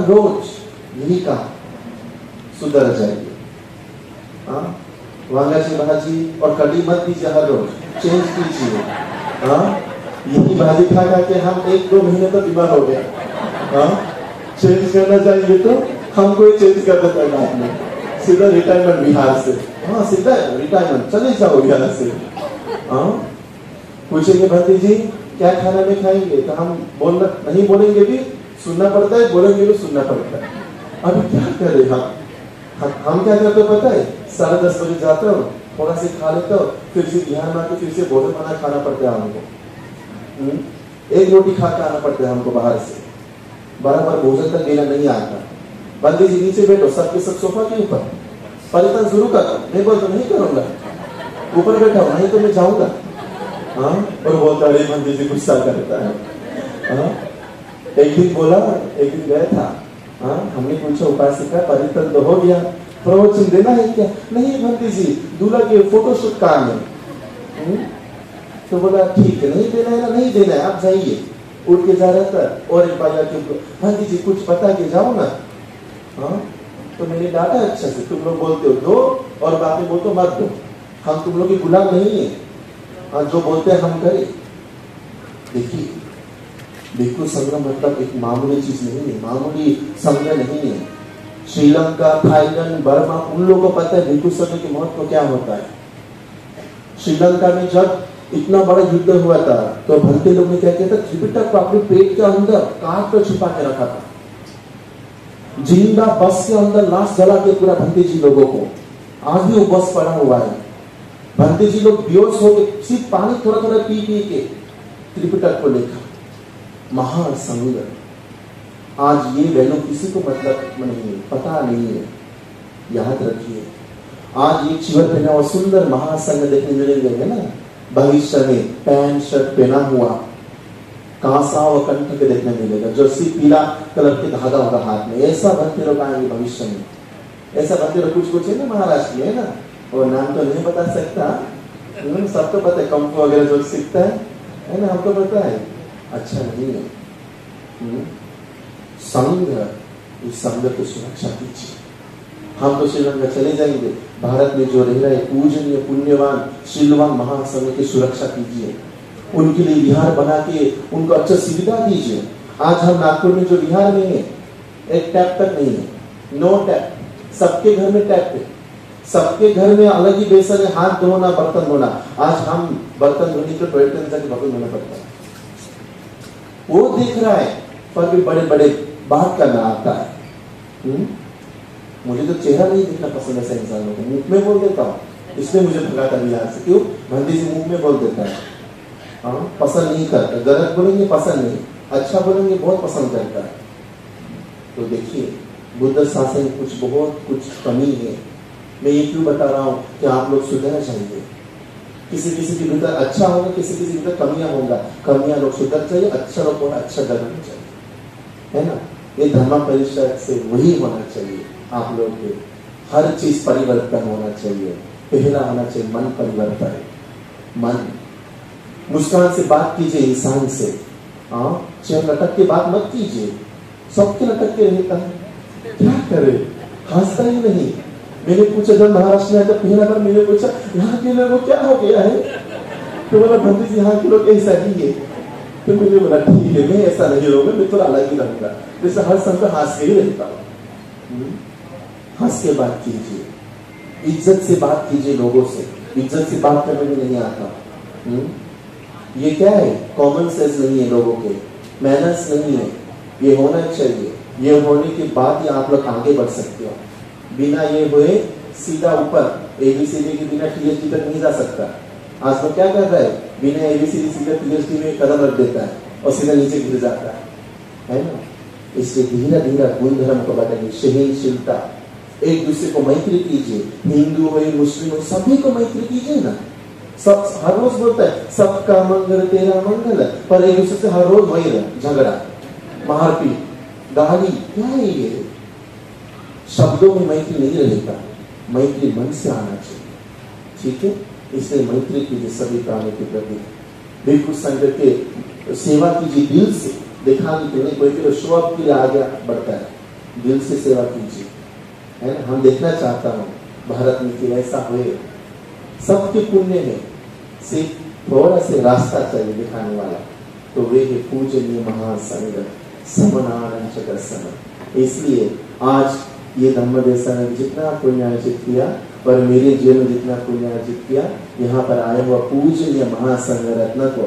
हर रोज यही काम, सुधर जाएगी। हाँ, वांगाची भाजी और कड़ी मत दीजिए हर रोज, चेंज कीजिए। हाँ, यही भाजी खा खा के हम 1-2 महीने तो बीमार हो गए। हाँ, चेंज करना चाहिए तो हमको ही चेंज कर देता है आपने, सीधा रिटायरमेंट बिहार से। हाँ, सीधा रिटायरमेंट, चले जाओ बिहार से। हाँ, पूछेंगे भंती जी क्या खाना में खाएंगे, तो हम बोलना नहीं बोलेंगे भी सुनना पड़ता है, बोलेंगे भी सुनना पड़ता है। अभी क्या करें हम क्या करते पता है, 10:30 बजे जाते हो, थोड़ा से खा लेते हो, फिर से ध्यान में फिर से भोजन बना खाना पड़ता है हमको। 1 रोटी खा के आना पड़ता है हमको बाहर से, बराबर भोजन तक देना नहीं आता। बंदी जी नीचे बैठो, सबके सब सोफा के ऊपर, परेशान शुरू करो, नहीं बोल तो नहीं करूंगा, ऊपर बैठा नहीं तो मैं जाऊंगा। हाँ, और बोलता अरे बंदी जी गुस्सा करता है। हाँ, एक दिन गया था। हाँ, हमने पूछा उपासिका परिवर्तन तो हो गया, प्रवचन देना है क्या? नहीं बंदी जी, दूल्हा के फोटोशूट काम है। तो बोला ठीक है, नहीं देना है ना, नहीं देना है, आप जाइए। उठ के जा रहा था और एक बार के बंदी जी कुछ बता के जाओ ना। हाँ, तो मैंने डांटा अच्छा से, तुम लोग बोलते हो दो और बाकी बोलते हो मत दो, हम तुम लोग के गुलाम नहीं है। हाँ, जो बोलते हैं हम करें। देखिए, भिक्षु संग्रह मतलब एक मामूली चीज नहीं है, मामूली संग्रह नहीं है। श्रीलंका, थाईलैंड, बर्मा, उन लोगों को पता है भिक्षु संग्रह के महत्व क्या होता है। श्रीलंका में जब इतना बड़ा युद्ध हुआ था तो भंते लोग ने क्या किया था, त्रिपिटक को अपने पेट के अंदर काट कर छुपा के रखा था। जिंदा बस के अंदर लाश जला के पूरा भंते जी लोगों को, आज भी वो बस पड़ा हुआ है। भंते जी लोग बेहोश हो गए, सिर्फ पानी थोड़ा थोड़ा पी पी के त्रिपिटक को लिखा। महासंग, आज ये वैल्यू किसी को मतलब नहीं है, पता नहीं है। याद रखिए, आज ये चिवर पहना हुआ सुंदर महासंग देखने मिलेंगे ना, भविष्य में पैंट शर्ट पहना हुआ कांसा और कंठ के देखने मिलेगा, जो सिर्फ पीला कलर के धागा होगा हाथ में। ऐसा भक्ति लोग आएंगे भविष्य में। ऐसा भक्ति लोग कुछ है ना महाराष्ट्र में, है ना, और नाम तो नहीं बता सकता, सबको पता है, कंपो वगैरह जो सीखता है ना, हमको पता है। अच्छा नहीं है संघ, इस संघ की सुरक्षा कीजिए। हम तो श्रीलंका चले जाएंगे, भारत में जो रह रहे पूजनीय पुण्यवान शीलवान महासंघ की सुरक्षा कीजिए, उनके लिए विहार बना के उनको अच्छा सुविधा दीजिए। आज हम नागपुर में जो विहार में है, एक टैप तक नहीं है, नो टैप, सबके घर में टैप है, सबके घर में अलग ही बेसन है, हाथ धोना बर्तन धोना। आज हम बर्तन धोने के टॉयलेट में जाके बर्तन धोना पड़ता है, वो दिख रहा है, पर भी बड़े बड़े बात करना आता है। मुझे तो चेहरा नहीं दिखना पसंद है ऐसे इंसानों को, मुंह में बोल देता हूँ, इसलिए मुझे भगाता नहीं यहाँ से। क्यों? भंडी जी मुंह में बोल देता है। हाँ, पसंद नहीं करता, गलत बोलेंगे पसंद नहीं, अच्छा बोलेंगे बहुत पसंद करता है। तो देखिए, बुद्ध शासन बहुत कुछ कमी है। मैं ये क्यों बता रहा हूँ कि आप लोग सुधरना चाहिए। किसी किसी के भीतर अच्छा होगा, किसी किसी के भीतर कमियां होगा, कमियां लोग सुधर चाहिए, अच्छा लोग होना अच्छा करना चाहिए, है ना। ये धर्म परिषद से वही होना चाहिए। आप लोग के हर चीज परिवर्तन होना चाहिए। पहला होना चाहिए मन परिवर्तन। मन, मुस्कान से बात कीजिए इंसान से। हाँ, चेहरा लटक के बात मत कीजिए, सबके लटक के रहता है, क्या करे, हंसता ही नहीं। मैंने पूछा, जब महाराष्ट्र में आया पहला बार मैंने पूछा यहाँ के लोगों को क्या हो गया है, तो बोला भंती जी यहाँ के लोग ऐसा ही है। तो मैंने बोला ठीक है, मैं ऐसा नहीं रहूंगा, मैं थोड़ा अलग ही रहूंगा, जैसे हर समय हंस के ही रहता हूँ। हंस के बात कीजिए, इज्जत से बात कीजिए लोगों से। इज्जत से बात करने में नहीं आता। ये क्या है, कॉमन सेंस नहीं है लोगों के, मैनर्स नहीं है। ये होना चाहिए, ये होने के बाद ही आप लोग आगे बढ़ सकते हो। बिना ये हुए सीधा ऊपर एबीसीडी के बिना टीएचडी तक नहीं जा सकता। आज तो क्या कर रहा है, बिना एबीसीडी सीधा टीएचडी में कदम रख देता है और सीधा नीचे गिर जाता है ना। इसलिए धीरे धीरे गुण धर्म को बताइए, सहनशीलता, एक दूसरे को मैत्री कीजिए। हिंदू हो मुस्लिम हो, सभी को मैत्री कीजिए ना। सब हर रोज बोलता है सबका मंगल तेरा मंगल, पर एक दूसरे से हर रोज वही झगड़ा, मारपीट, गाली, क्या है ये? शब्दों में मैत्री नहीं रहेगा, मैत्री मन से आना चाहिए, ठीक है। इसलिए मैत्री कीजिए सभी प्राणियों के प्रति। भिक्षु संघ के सेवा कीजिए दिल से, दिखाने के लिए, कोई शो ऑफ के लिए आगे बढ़ता है, दिल से सेवा कीजिए, है ना। हम देखना चाहता हूँ भारत में कि ऐसा हो। सबके पुण्य है, सिर्फ थोड़ा से रास्ता चाहिए दिखाने वाला, तो वे है पूजनीय महासंघ समनारायण चक्र समय। इसलिए आज ये धम्म देशा ने जितना पुण्य अर्जित किया और मेरे जीवन में जितना पुण्य अर्जित किया, यहाँ पर आया हुआ पूजनीय महासंघ रत्न को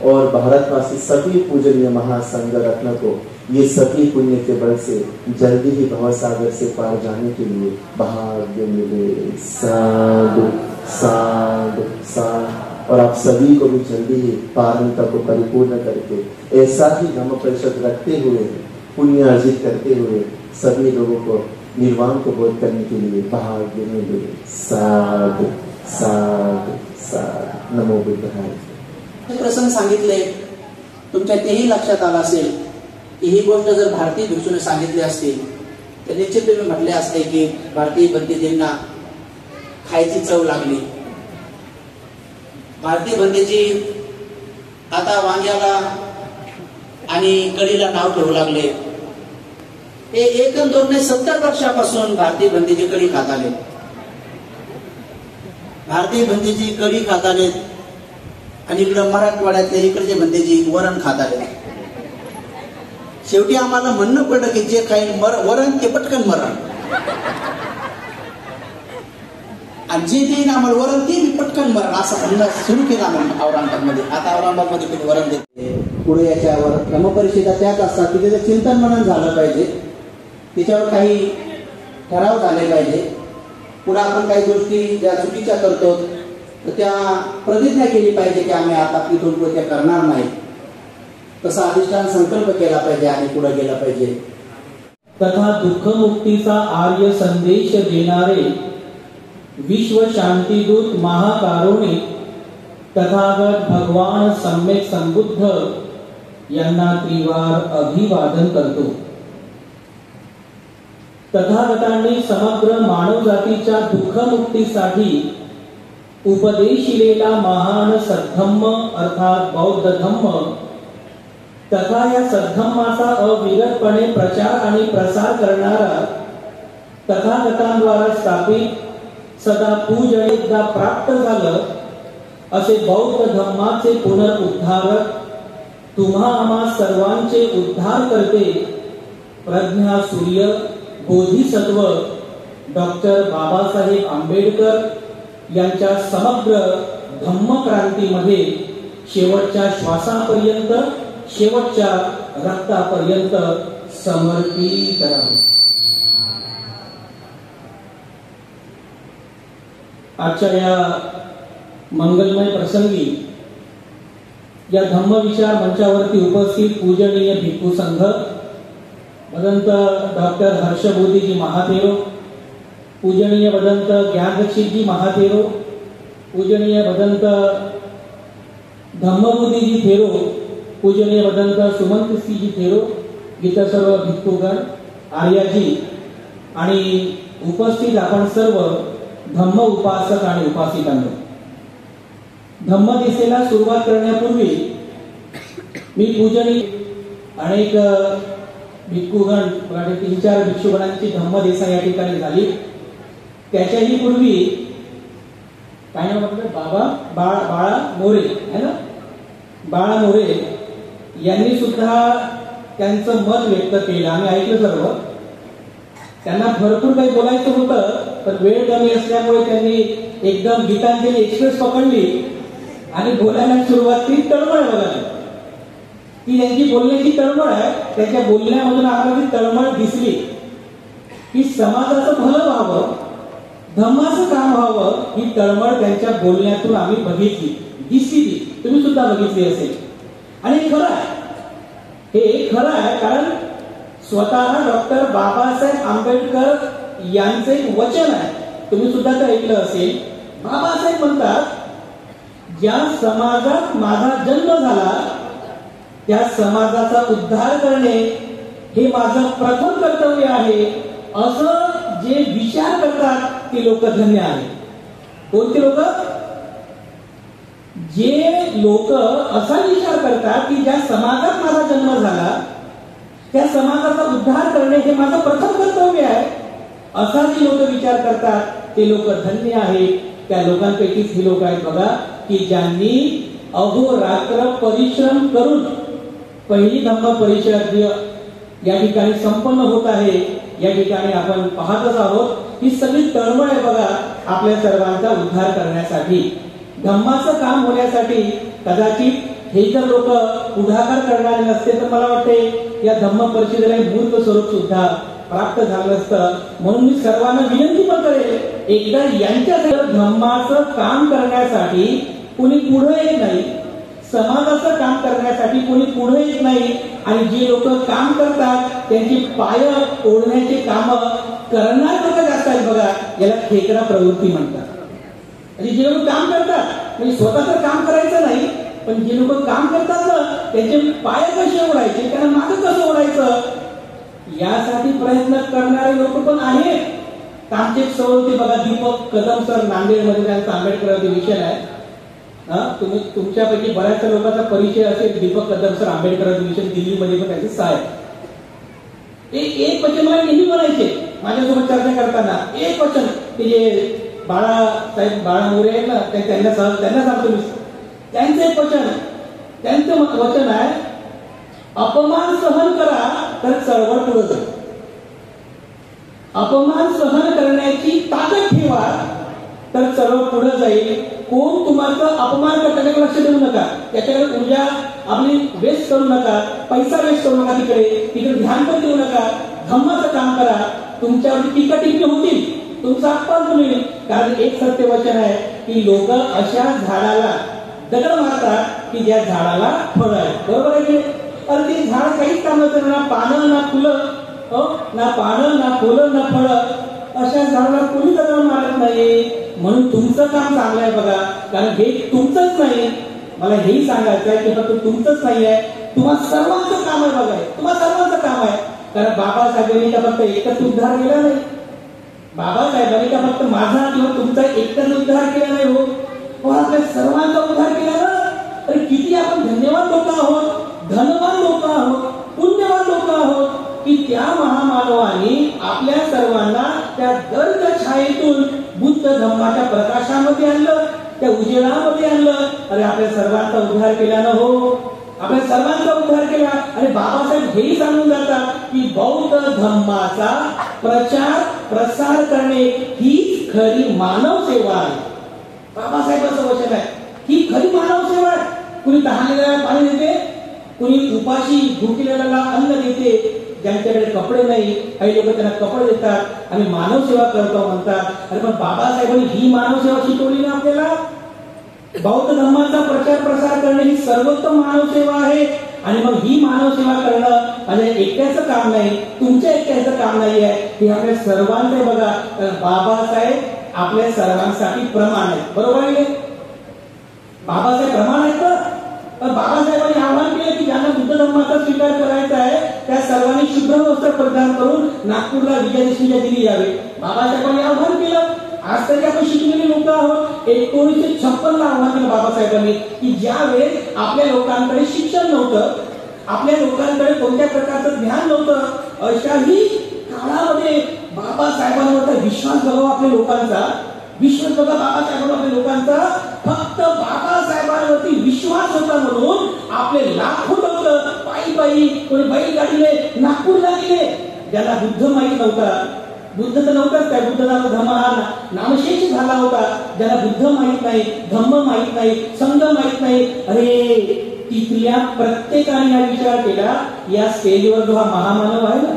और भारतवासी सभी पूजनीय महासंघ रत्न को ये सभी पुण्य के बल से जल्दी ही भव सागर से पार जाने के लिए भाग्य मिले। साधु साधु साधु। और आप सभी को भी जल्दी ही पारमिता को परिपूर्ण करके ऐसा ही धम्म परिषद रखते हुए, पुण्य अर्जित करते हुए सभी लोगों को निर्वाण को बोध करने के लिए भाग्य मिले। साधु साधु साधु। नमो बुद्धाय। हे प्रसंग सांगितले, तुमच्या तेही लक्षात आलं असेल की ही गोष्ट जर भारतीय भिक्षूने सांगितली असती तर निश्चित तुम्ही म्हटले असते की भारतीय बंदीजींना खायची चव लागली। भारतीय बंदीजी आता वांग्याला आणि कढीला नाव ठेवू लागले। हे 1-2-70 वर्षापासून भारतीय बंदीजी कढी खात आले। भारतीय बंदीजी कढी खात आले आणि इकडे मराठवाड्यातले इकडचे बंदीजी वरण खात आले। शेवटी आम्हाला म्हणणं पडलं की जे खाईल वरण ते पटकन मरण, आणि जे देईन आम्हाला वरण ते मी पटकन मरण, असं म्हणणं सुरू केलं आम्हाला औरंगाबादमध्ये। आता औरंगाबादमध्ये कोणी वरण देते पुढे याच्यावर क्रमपरिषदा त्याच असतात की त्याचं चिंतन मनन झालं पाहिजे, त्याच्यावर काही ठराव झाले पाहिजे। पुढे आपण काही गोष्टी ज्या चुकीच्या करतो तर त्या प्रतिज्ञा केली पाहिजे की आम्ही आता इथून पुढे त्या करणार नाही, तसा अधिष्ठान संकल्प केला पाहिजे आणि पुढे गेला पाहिजे। तथा दुःख मुक्तीचा आर्य संदेश देणारे विश्व शांतिदूत महाकारुणिक तथागत भगवान सम्यक संबुद्ध यांना त्रिवार अभिवादन करतो। तथागतांनी समग्र मानवजातीच्या दुःख मुक्तीसाठी उपदेशिलेला महान सद्धम्म अर्थात बौद्ध धम्म तथा या सद्धम्माचा अविरतपणे प्रचार आणि प्रसार करणारा तथागतांद्वारा स्थापित सदा पूजनीयता प्राप्त झालं असे बौद्ध धम्माचे पुनरुद्धारक तुम्हा आम्हा सर्वांचे उद्धार करते प्रज्ञा सूर्य बोधिसत्व डॉक्टर बाबासाहेब आंबेडकर यांच्या समग्र धम्मक्रांतीमध्ये शेवटच्या श्वासापर्यंत शेवटच्या रक्तापर्यंत समर्पित करावे। आजच्या या मंगलमय प्रसंगी या धम्मविचार मंचावरती उपस्थित पूजनीय भिक्खू संघ भदंत डॉक्टर हर्षबोधीजी महाथेरो, पूजनीय भदंत ज्ञानदीक्षितजी महाथेरो, पूजनीय भदंत धम्मबोधीजी थेरो, पूजनीय भदंत सुमंतसिंहजी थेरो, इतर सर्व भिक्खूगण आर्याजी आणि उपस्थित आपण सर्व धम्म उपासक आणि उपासिकांनो, धम्म दिसेला सुरुवात करण्यापूर्वी मी पूजनीय अनेक भिक्खूगण 3-4 भिक्षुगणांची धम्म देसा या ठिकाणी झाली। त्याच्याही पूर्वी काय नाव म्हटलं बाळा मोरे है ना, बाळा मोरे यांनी सुद्धा त्यांचं मत व्यक्त केलं, आम्ही ऐकलं सर्व। त्यांना भरपूर काही बोलायचं होतं पण वेळ कमी असल्यामुळे त्यांनी एकदम गीतांजली एक्सप्रेस पकडली आणि बोलायला सुरुवात केली। तळमळ बघा ती त्यांची बोलण्याची तळमळ आहे, त्यांच्या बोलण्यामधून आम्हाला ती तळमळ दिसली की समाजाचं भलं व्हावं, धम्माचं काम व्हावं, ही तळमळ त्यांच्या बोलण्यातून आम्ही बघितली, दिसली ती तुम्ही सुद्धा बघितली असेल। आणि हे खरं आहे, हे खरं आहे कारण स्वतः डॉक्टर बाबासाहेब आंबेडकर यांचे एक वचन आहे, तुम्ही सुद्धा ते ऐकलं असेल। बाबासाहेब म्हणतात ज्या समाजात माझा जन्म झाला त्या समाजाचा उद्धार करणे हे माझं प्रथम कर्तव्य आहे, असं जे विचार करतात ते लोक धन्य आहेत। कोणते लोक? जे लोक असा विचार करतात की ज्या समाजात माझा जन्म झाला त्या समाजाचा उद्धार करणे हे माझं प्रथम कर्तव्य आहे, असा जे लोक विचार करतात ते लोक धन्य आहेत. त्या लोकांपैकीच ही लोक आहेत बघा, की ज्यांनी अहोरात्र परिश्रम करून पहिली धम्म परिषद या ठिकाणी संपन्न होत आहे. या ठिकाणी आपण पाहतच आहोत ही सगळी तळमळ आहे बघा आपल्या सर्वांचा उद्धार करण्यासाठी, धम्माचं काम होण्यासाठी. कदाचित हे जर लोक पुढाकार करणारे नसते तर मला वाटते या धम्म परिषदेला मूर्त स्वरूप सुद्धा प्राप्त झालं असतं. म्हणून मी सर्वांना विनंती पण करेल, एकदा यांच्या धम्माचं काम करण्यासाठी कोणी पुढे येत नाही, समाजाचं काम करण्यासाठी कोणी पुढे येत नाही, आणि जे लोक काम करतात त्यांची पाय ओढण्याचे काम करणारे लोक जास्त आहेत बघा, याला खेकडा प्रवृत्ती म्हणतात. म्हणजे जे लोक काम करतात म्हणजे स्वतःच काम करायचं नाही, पण जे लोक काम करतात ना त्यांचे पाय कसे ओढायचे, त्यांना मागं कसं ओढायचं यासाठी प्रयत्न करणारे लोक पण आहेत. आमचे एक सर होते बघा, दीपक कदम सर, नांदेडमध्ये त्यांचा आंबेडकर विषय आहे. तुम्ही तुमच्यापैकी बऱ्याच लोकांचा परिचय असेल, दीपक कदम सर आंबेडकर अधिवेशन दिल्लीमध्ये पण त्याचे साहेब. एक वचन मला नेहमी म्हणायचे माझ्यासोबत चर्चा करताना, एक वचन ते जे बाळासाहेब बाळा मोरे आहेत ना त्यांना सांगतो मी, त्यांचं एक वचन, त्यांचं वचन आहे, अपमान सहन करा तर चळवळ पुढे जाईल. अपमान सहन करण्याची ताकद ठेवा तर चळवळ पुढे जाईल. कोण तुम्हाला अपमान करता त्याच्याकडे लक्ष देऊ नका, त्याच्याकडे ऊर्जा आपली वेस्ट करू नका, पैसा वेस्ट करू नका, तिकडे ध्यान पण देऊ नका. धम्माचं काम करा. तुमच्यावर टीका टिप्पणी होतील, तुमचा अपमान होईल, कारण एक सत्य वचन आहे की लोक अशा झाडाला दगड मारतात की ज्या झाडाला फळ आहे. बरोबर आहे की? अरे ते झाड काहीच काम नसतं, ना पानं ना फुलं, ना पानं ना फुलं ना फळं, अशा झाडाला कोणी दगड मारत नाही. म्हणून तुमचं काम चांगलं आहे बघा, कारण हे तुमचंच नाही. मला हेही सांगायचं आहे की फक्त तुमचंच नाही आहे, तुम्हा सर्वांचं काम आहे बघा, तुम्हा सर्वांचं काम आहे. कारण बाबासाहेबांनी का फक्त एकच उद्धार केला नाही, बाबासाहेबांनी का फक्त माझा किंवा तुमचा एकच उद्धार केला नाही हो, पण आपल्या सर्वांचा उद्धार केला ना. तर किती आपण धन्यवाद लोक आहोत, धनवान लोक आहोत, पुण्यवान लोक आहोत की त्या महामानवांनी आपल्या सर्वांना त्या गर्द छायेतून बुद्ध धम्माच्या प्रकाशामध्ये आणलं, त्या उजेडामध्ये आणलं. अरे आपल्या सर्वांचा उद्धार केला ना हो, आपल्या सर्वांचा उद्धार केला. आणि बाबासाहेब हेही सांगून जातात की बौद्ध धम्माचा प्रचार प्रसार करणे ही खरी मानव सेवा आहे. बाबासाहेबांचं वचन आहे, ही खरी मानव सेवा आहे. कुणी तहानलेल्याला पाणी देते, कुणी उपाशी भुकेलेल्याला अन्न देते, ज्यांच्याकडे कपडे नाही काही लोक त्यांना कपडे देतात आणि मानव सेवा करतो म्हणतात. अरे पण बाबासाहेबांनी ही मानव सेवा शिकवली ना आपल्याला. बौद्ध धर्माचा प्रचार प्रसार करणे ही सर्वोत्तम मानव सेवा आहे. आणि मग ही मानव सेवा करणं माझ्या एकट्याचं काम नाही, तुमच्या एकट्याचं काम नाही आहे, हे आपल्या सर्वांचे बघा. बाबासाहेब आपल्या सर्वांसाठी प्रमाण आहे. बरोबर आहे? बाबासाहेब प्रमाण आहेत तर. पण बाबासाहेबांनी आव्हान केलं की ज्यांना बुद्ध धर्माचा स्वीकार करायचा आहे त्या सर्वांनी शुभ्र वस्त्र परिधान करून नागपूरला विजयादशमीला दिली जावे. बाबासाहेबांनी आव्हान केलं. आज तरी आपण शिकलेले लोक आहोत. 1956 आव्हान केलं बाबासाहेबांनी की ज्या वेळेस आपल्या लोकांकडे शिक्षण नव्हतं, आपल्या लोकांकडे कोणत्या प्रकारचं ज्ञान नव्हतं, अशाही काळामध्ये बाबासाहेबांवर विश्वास बघावा आपल्या लोकांचा, विश्वास बघा बाबासाहेबांवर आपल्या लोकांचा. फक्त बाबासाहेबांवरती विश्वास होता म्हणून आपले लाखो लोक पायी कोणी बैलगाडीने नागपूरला गेले. ज्यांना बुद्ध माहीत नव्हता, बुद्ध तर नव्हताच काय, बुद्धाचा धम्म हा नामशेष झाला होता. ज्यांना बुद्ध माहित नाही, धम्म माहित नाही, संघ माहित नाही, अरे तिथल्या प्रत्येकाने हा विचार केला, या स्टेजवर जो हा महामानव आहे ना,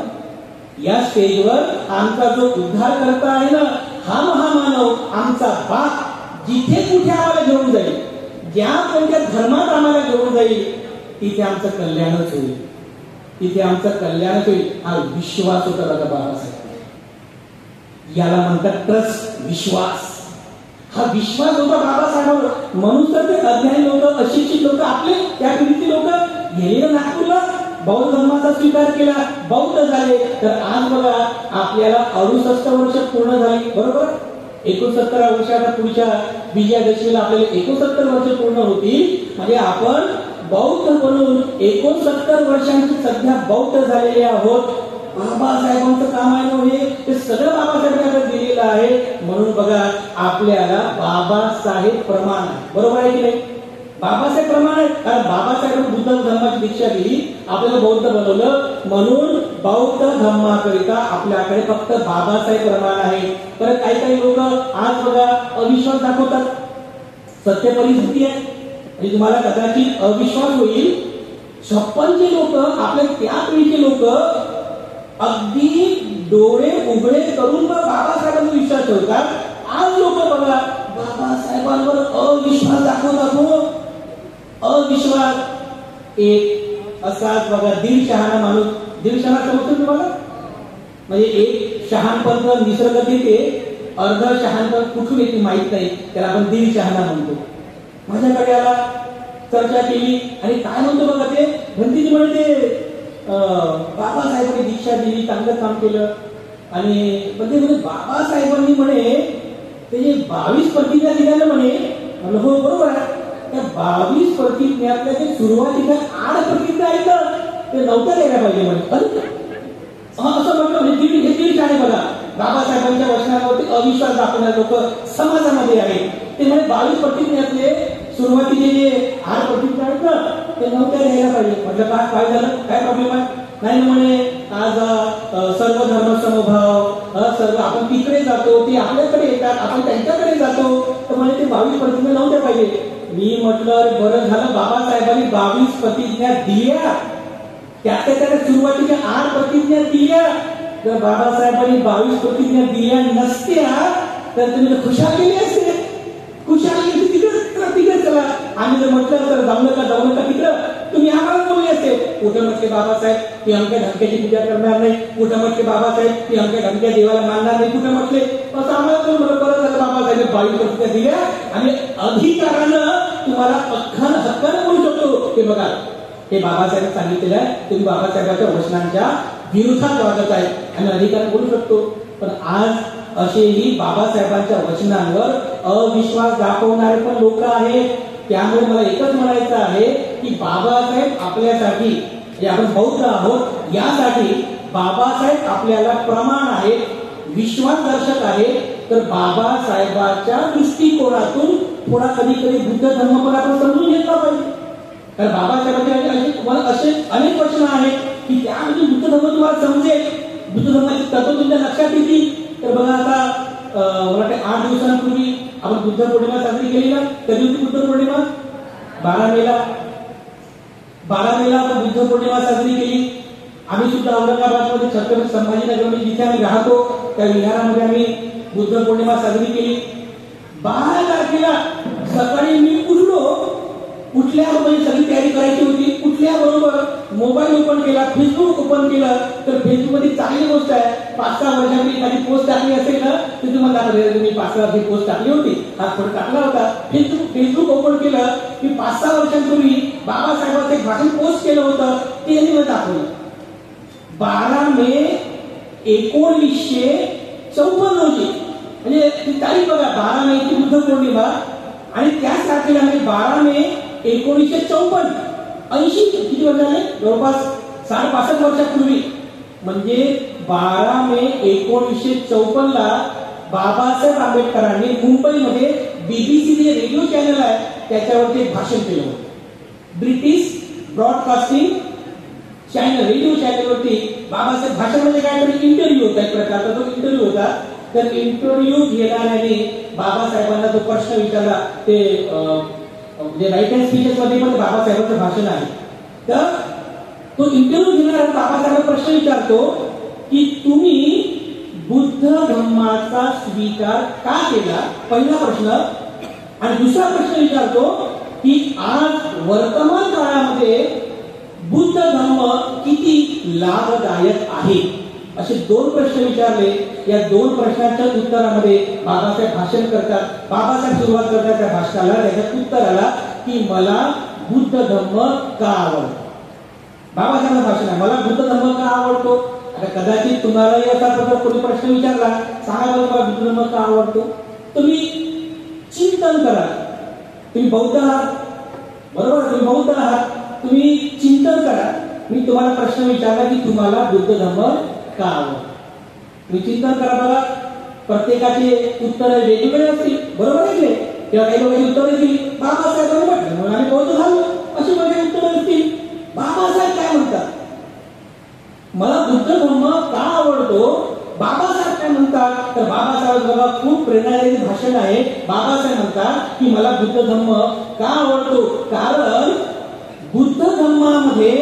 या स्टेजवर आमचा जो उद्धार करता आहे ना, हा महामानव आमचा बाप जिथे कुठे आम्हाला घेऊन जाईल, ज्या कोणत्या धर्मात आम्हाला घेऊन जाईल, तिथे आमचं कल्याणच होईल, तिथे आमचं कल्याणच होईल. हा विश्वास होता बघा बाबासाहेब. याला म्हणतात ट्रस्ट, विश्वास. हा विश्वास होता बाबासाहेबांवर. म्हणून तर ते अज्ञानी लोक, अशिक्षित लोक, आपले त्या पिढीचे लोक गेले नागपूरला, बौद्ध धर्माचा स्वीकार केला, बौद्ध झाले. तर आज बघा आपल्याला 68 वर्ष पूर्ण झाली. बरोबर? 69 वर्षात पुढच्या विजयादशमीला आपल्याला 69 वर्ष पूर्ण होतील. म्हणजे आपण बौद्ध बनून 69 वर्षांची सध्या बौद्ध झालेले आहोत. बाबासाहेबांचं काम आहे ना हे, ते सगळं बाबासाहेबांकडे दिलेलं आहे. म्हणून बघा आपल्याला बाबासाहेब प्रमाण आहे, बरोबर आहे की नाही? बाबासाहेब प्रमाण आहे, कारण बाबासाहेब बुद्ध धर्माची दीक्षा दिली, आपल्याला बौद्ध बनवलं, म्हणून बौद्ध धर्माकरिता आपल्याकडे फक्त बाबासाहेब प्रमाण आहे. तर काही लोक आज बघा अविश्वास दाखवतात. सत्य परिस्थिती आहे आणि तुम्हाला कदाचित अविश्वास होईल. 56 लोक, आपल्या त्या पिढीचे लोक अगदी डोळे उघडे करून बाबासाहेबांवर विश्वास ठेवतात. आज लोक बघा बाबासाहेबांवर अविश्वास दाखवतात. अविश्वास एक असाच बघा दीड शहाणा माणूस, दीड शहाणा समजतो तुम्हाला? म्हणजे एक शहाणपण निसर्ग देते, अर्ध शहाणपण कुठून येते माहित नाही, त्याला आपण दीड शहाणा म्हणतो. माझ्याकडे आला, चर्चा केली आणि काय म्हणतो बघा ते भंतीजी म्हणते बाबासाहेबांनी दीक्षा दिली, चांगलं काम केलं. आणि पण ते म्हणजे बाबासाहेबांनी म्हणे ते जे 22 प्रतिज्ञा दिल्या म्हणे, हो बरोबर आहे. त्या 22 प्रतिज्ञातल्या ते सुरुवातीच्या 8 प्रतिज्ञा आहेत ते नव्हत्या द्यायला पाहिजे म्हणे. असं म्हटलं म्हणजे दीड आहे बघा. बाबासाहेबांच्या वचनावरती अविश्वास दाखवणारे लोक समाजामध्ये आहेत. ते म्हणे 22 प्रतिज्ञातले सुरुवातीचे जे 8 प्रतिज्ञा आहेत ना ते नव्हत्या द्यायला पाहिजे. म्हटलं काय झालं, काय प्रॉब्लेम आहे? नाही म्हणे आज सर्व धर्म समभाव, सर्व आपण तिकडे जातो, ते आपल्याकडे येतात, आपण त्यांच्याकडे जातो, तर म्हणे ते 22 प्रतिज्ञा नव्हत्या पाहिजे. मी म्हटलं बरं झालं बाबासाहेबांनी 22 प्रतिज्ञा दिल्या, त्याच्या सुरुवातीच्या 8 प्रतिज्ञा दिल्या. जर बाबासाहेबांनी 22 प्रतिज्ञा दिल्या नसत्या तर तुम्ही खुशाल केली असते. खुशाल तिकडे चला, आम्ही जर म्हटलं तर जाऊ नका तिकडं, तुम्ही आम्हाला बोलले असते. कुठं म्हटले बाबासाहेब की अमक्या ढमक्याची पूजा करणार नाही, कुठं म्हटले बाबासाहेब की अमक्या ढमक्या देवाला मानणार नाही, कुठं म्हटले असं आम्हाला बरं झालं बाबासाहेब 22 प्रतिज्ञा दिल्या आणि अधिकारानं तुम्हाला हक्कानं बोलू शकतो. ते बघा हे बाबासाहेब सांगितलेलं आहे, तुम्ही बाबासाहेबांच्या वचनांच्या विरोधात वागत आहे आणि अधिकार बोलू शकतो. पण आज असेही बाबासाहेबांच्या वचनांवर अविश्वास दाखवणारे पण लोक आहेत. त्यामुळे मला एकच म्हणायचं आहे की बाबासाहेब आपल्यासाठी, आपण बौद्ध आहोत यासाठी बाबासाहेब आपल्याला प्रमाण आहे, विश्वासदर्शक आहे. तर बाबासाहेबांच्या दृष्टिकोनातून थोडा कधी बुद्ध धर्म पण आपण समजून घेतला पाहिजे. कारण बाबासाहेबांचे तुम्हाला असे अनेक वचन आहेत की त्यामध्ये बुद्ध धर्म तुम्हाला समजेल, बुद्ध धर्माची तत्व तुमच्या लक्षात येतील. तर बघा आता मला वाटतं 8 दिवसांपूर्वी आपण बुद्ध पौर्णिमा साजरी केली ना. कधी होती बुद्ध पौर्णिमा? 12 मेला आपण बुद्ध पौर्णिमा साजरी केली. आम्ही सुद्धा औरंगाबादमध्ये छत्रपती संभाजीनगरमध्ये जिथे आम्ही राहतो त्या विहारामध्ये आम्ही बुद्ध पौर्णिमा साजरी केली. 12 तारखेला सकाळी मी उठल्याबरोबर सगळी तयारी करायची होती. उठल्याबरोबर मोबाईल ओपन केला, फेसबुक ओपन केलं, तर फेसबुक मध्ये चांगली गोष्ट आहे. 5-6 वर्षांपूर्वी एखादी पोस्ट टाकली असेल ना तर तुम्हाला मी 5-6 वर्षी पोस्ट टाकली होती, हा फोटो टाकला होता. फेसबुक ओपन केलं की 5-6 वर्षांपूर्वी बाबासाहेबांचं एक भाषण पोस्ट केलं होतं, ते यांनी मला दाखवलं. 12 मे 1954 रोजी, म्हणजे ती तारीख बघा, 12 मे ची बुद्ध पौर्णिमा आणि त्याच तारखेला म्हणजे 12 मे 1954, 80 किती वर्ष झाले, जवळपास 65 वर्षापूर्वी. म्हणजे 12 मे 1954 ला बाबासाहेब आंबेडकरांनी मुंबईमध्ये BBC रेडिओ चॅनल आहे त्याच्यावरती एक भाषण केलं होतं. ब्रिटिश ब्रॉडकास्टिंग चॅनल, रेडिओ चॅनलवरती बाबासाहेब भाषण म्हणजे काय तर इंटरव्ह्यू होता, एक प्रकारचा तो इंटरव्ह्यू होता. तर इंटरव्ह्यू घेणाऱ्याने बाबासाहेबांना जो प्रश्न विचारला, ते म्हणजे राईट हँड स्पीचेस मध्ये पण बाबासाहेबांचं भाषण आहे. तर तो इंटरव्ह्यू घेणारा बाबासाहेब प्रश्न विचारतो की तुम्ही बुद्ध धर्माचा स्वीकार का केला, पहिला प्रश्न. आणि दुसरा प्रश्न विचारतो की आज वर्तमान काळामध्ये बुद्ध धर्म किती लाभदायक आहे. असे 2 प्रश्न विचारले. या 2 प्रश्नांच्या उत्तरामध्ये बाबासाहेब भाषण करतात. बाबासाहेब सुरुवात करतात त्या भाषणाला, त्याच्यात उत्तर आला की मला बुद्ध धर्म का आवडतो. बाबासाहेबांचं भाषण आहे, मला बुद्ध धर्म का आवडतो. आता कदाचित तुम्हालाही असा कोणी प्रश्न विचारला, सांगा बरं मला बुद्ध धर्म का आवडतो. तुम्ही चिंतन करा. तुम्ही बौद्ध आहात, बरोबर, तुम्ही बौद्ध आहात. तुम्ही चिंतन करा. मी तुम्हाला प्रश्न विचारला की तुम्हाला बुद्ध धम्म का आवडतो. तुम्ही चिंतन करा. बघा, प्रत्येकाचे उत्तर वेगवेगळे असतील, बरोबर आहे की किंवा काही लोकांची उत्तर येतील बाबासाहेबांनी म्हटलं म्हणून आम्ही बौद्ध झालो, अशी वगैरे उत्तर असतील. बाबासाहेब काय म्हणतात, मला बुद्ध धम्म का आवडतो, बाबासाहेब काय म्हणतात, तर बाबासाहेब बघा खूप प्रेरणादायी भाषण आहे. बाबासाहेब म्हणतात की मला बुद्ध धम्म का आवडतो, कारण बुद्ध धम्मामध्ये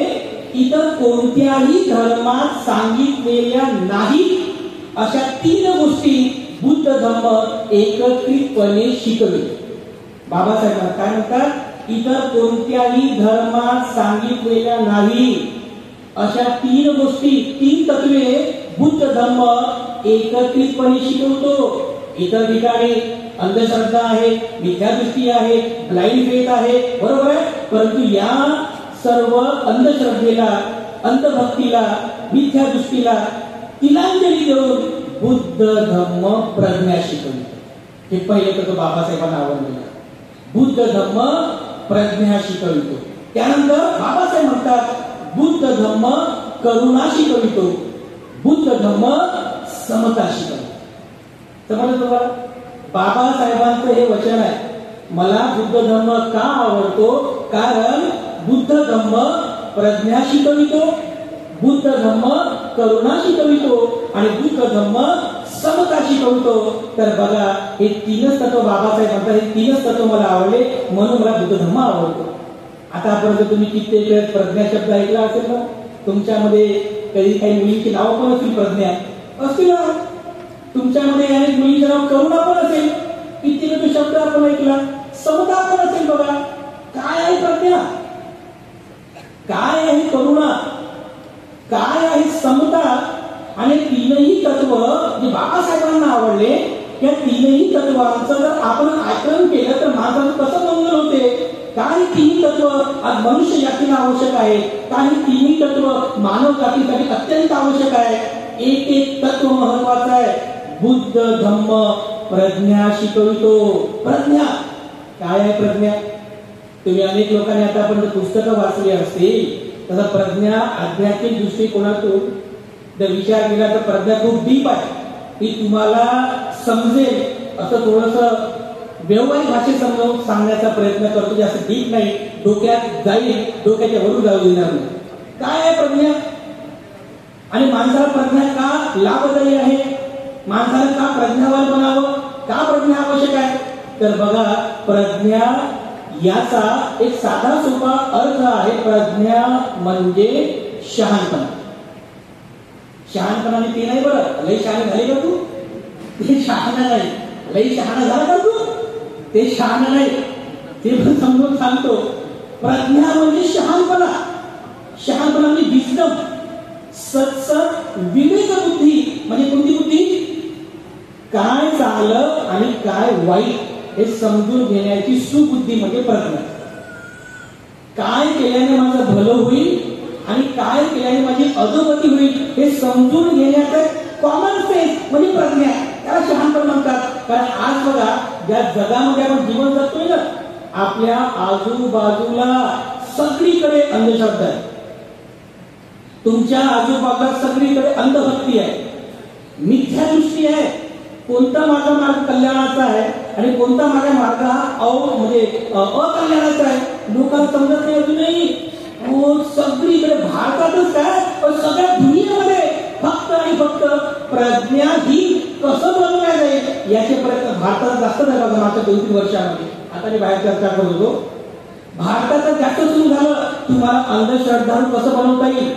इतर कोणत्याही धर्मात सांगितलेल्या नाही अशा 3 गोष्टी बुद्ध धम्म एकत्रितपणे शिकवितो. बाबासाहेब काय म्हणतात, इतर कोणत्याही धर्मात सांगितलेल्या नाही अशा 3 गोष्टी, 3 तत्वे बुद्ध धम्म एकत्रितपणे शिकवतो. इतर ठिकाणी अंधश्रद्धा आहे, मिथ्यादृष्टी आहे, ब्लाइंड फेथ आहे, बरोबर आहे. परंतु या सर्व अंधश्रद्धेला, अंधभक्तीला, मिथ्यादृष्टीला तिलांजली देऊन बुद्ध धम्म प्रज्ञा शिकवतो. हे पहिले तर बाबासाहेबांना आवडलेलं. बुद्ध धम्म प्रज्ञा शिकवितो. त्यानंतर बाबासाहेब म्हणतात बुद्ध धम्म करुणा शिकवितो, बुद्ध धम्म समता शिकवितो. समजलं तुम्हाला? बाबासाहेबांचं हे वचन आहे, मला बुद्ध धम्म का आवडतो, कारण बुद्ध धम्म प्रज्ञा शिकवितो, बुद्ध धम्म करुणा शिकवितो आणि बुद्ध धम्म समता शिकवतो. तर बघा, हे 3च तत्व बाबासाहेब म्हणतात, हे 3च तत्व मला आवडले म्हणून मला बुद्ध धम्म आवडतो. आतापर्यंत तुम्ही कित्येक वेळेस प्रज्ञा शब्द ऐकला असेल ना, तुमच्यामध्ये कधी काही मुलींची नावं पण असतील, प्रज्ञा असतील ना, तुमच्यामध्ये अनेक मुलींचं नाव करुणा पण असेल, कित्येक तो शब्द आपण ऐकला. समता पण असेल. बघा, काय आहे प्रज्ञा, काय आहे करुणा, काय आहे समता, आणि 3ही तत्व जे बाबासाहेबांना आवडले, या 3ही तत्वांचं जर आपण आचरण केलं तर माणसाचं कसं मंगल होते. काही 3ही तत्व आज मनुष्य जातीला आवश्यक आहे, काही 3ही तत्व मानव जातीसाठी अत्यंत आवश्यक आहे. एक तत्व महत्वाचं आहे, बुद्ध धम्म प्रज्ञा शिकवितो. प्रज्ञा काय आहे? प्रज्ञा तुम्ही अनेक लोकांनी आतापर्यंत पुस्तकं वाचली असतील, तसा प्रज्ञा आध्यात्मिक दृष्टिकोनातून जर विचार केला तर प्रज्ञा खूप डीप आहे. ती तुम्हाला समजेल असं थोडंसं व्यवहारिक भाषेत समजावून सांगण्याचा प्रयत्न करतो. जास्त डीप नाही, डोक्यात जाईल, डोक्याच्या वरून जाऊ देणार नाही. काय आहे प्रज्ञा आणि माणसाला प्रज्ञा का लाभदायी आहे, माणसाला का प्रज्ञावान बनावं, का प्रज्ञा आवश्यक आहे. तर बघा, प्रज्ञा याचा एक साधा सोपा अर्थ आहे. प्रज्ञा म्हणजे शहाणपणा. शहाणपणाने ते नाही, बरं लई शहाणे झाले का तू, ते शहाणा नाही. लई शहाणा झाला का तू, ते शहाणा नाही. ते पण समजून सांगतो. प्रज्ञा म्हणजे शहाणपणा. शहाणपणा म्हणजे विस्डम, सत्सत विवेक बुद्धी. म्हणजे कोणती बुद्धी, काय चांगलं आणि काय वाईट हे समजून घेण्याची सुबुद्धी म्हणजे प्रज्ञा. काय केल्याने माझं भलं होईल आणि काय केल्याने माझी अधोगती होईल हे समजून घेण्याचं कॉमन सेन्स म्हणजे प्रज्ञा. त्याला शहाणपण म्हणतात. कारण आज बघा, ज्या जगामध्ये आपण जीवन जगतोय ना, आपल्या आजूबाजूला सगळीकडे अंधश्रद्धा आहे. तुमच्या आजूबाजूला सगळीकडे अंधभक्ती आहे, मिथ्यादृष्टी आहे. कोणता माझा मार्ग कल्याणाचा आहे आणि कोणता माझा मार्ग हा म्हणजे अकल्याणाचा आहे, लोकांना समजत नाही अजूनही. सगळीकडे भारतातच काय पण सगळ्या दुनियेमध्ये फक्त आणि फक्त प्रज्ञा ही कसं बनवल्या जाईल याचे प्रयत्न भारतात जास्त झाला मागच्या 2-3 वर्षामध्ये. आता मी बाहेर चर्चा करत होतो, भारतात जास्त सुरू झालं. तुम्हाला अंधश्रद्धाळू कसं बनवता येईल,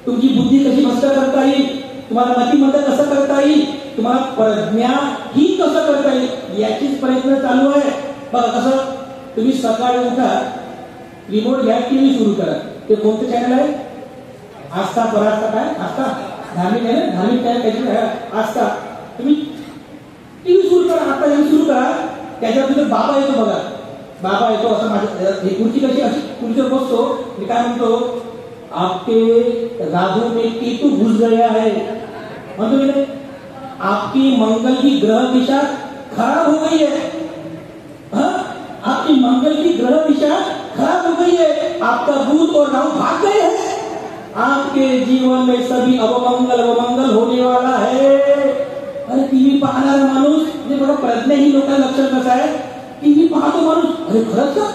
तुमची बुद्धी कशी भ्रष्ट करता येईल, तुम्हाला मतिमंद कसं करता येईल, तुम्हाला प्रज्ञा ही कसं करता येईल याचीच प्रयत्न चालू आहे. बघा कसं, तुम्ही सकाळी उठा, रिमोट घ्या, टीव्ही सुरू करा. ते कोणतं चॅनल आहे, आस्था परास्था, काय आस्था धार्मिक आहे ना, धार्मिक चॅनल काहीतरी आहे आस्था. तुम्ही टीव्ही सुरू करा, आता हे सुरू करा, त्याच्यावर तिथे बाबा येतो. बघा बाबा येतो असं. माझ्या ही खुर्ची कशी, अशी खुर्चीवर बसतो, मी काय म्हणतो, आपके राधू में केतु घुस गया है म्हणतो मी नाही, आपकी मंगल की ग्रह दिशा खराब हो गई है. आपकी मंगल की ग्रह दिशा खराब हो गई है, आपका भूत और राहु भाग गए हैं, आपके जीवन में सभी अवमंगल होने वाला है. अरे टीव्ही पाहणारा माणूस म्हणजे बघा प्रज्ञाहीन लोकांना लक्षात कसं आहे, टीव्ही पाहतो माणूस, अरे खरंच का,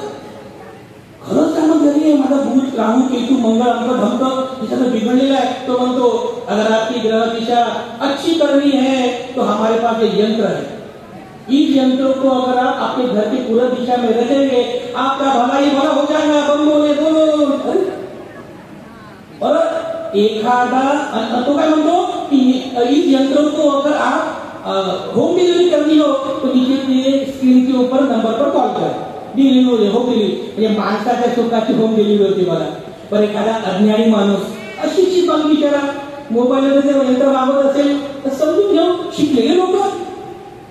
खरंच काय मग घरी माझा भूत राहू केतू मंगळ अंक धमक त्याच्यानं बिघडलेला आहे. तो म्हणतो अगर आपकी ग्रह दिशा अच्छी करनी है तो हमारे पास ये यंत्र है, इस यंत्रों को अगर आप आपके घर की पूर्व दिशा में रखेंगे आपका भला ही भला हो जाएगा. बम बोले बोलो. और एखादा तो काय म्हणतो की इस यंत्रों को अगर आप होम डिलीवरी करनी हो तो नीचे स्क्रीन के ऊपर नंबर पर कॉल करें. डिलिव्हरी होम डिलिव्हरी म्हणजे माणसाच्या सुखाची होम डिलिव्हरी होती बघा. पण एखादा अज्ञानी माणूस अशिक्षित माणूस बिचारा मोबाईलमध्ये जर यंत्र मागवत असेल तर समजून घेऊ शिकलेले लोक,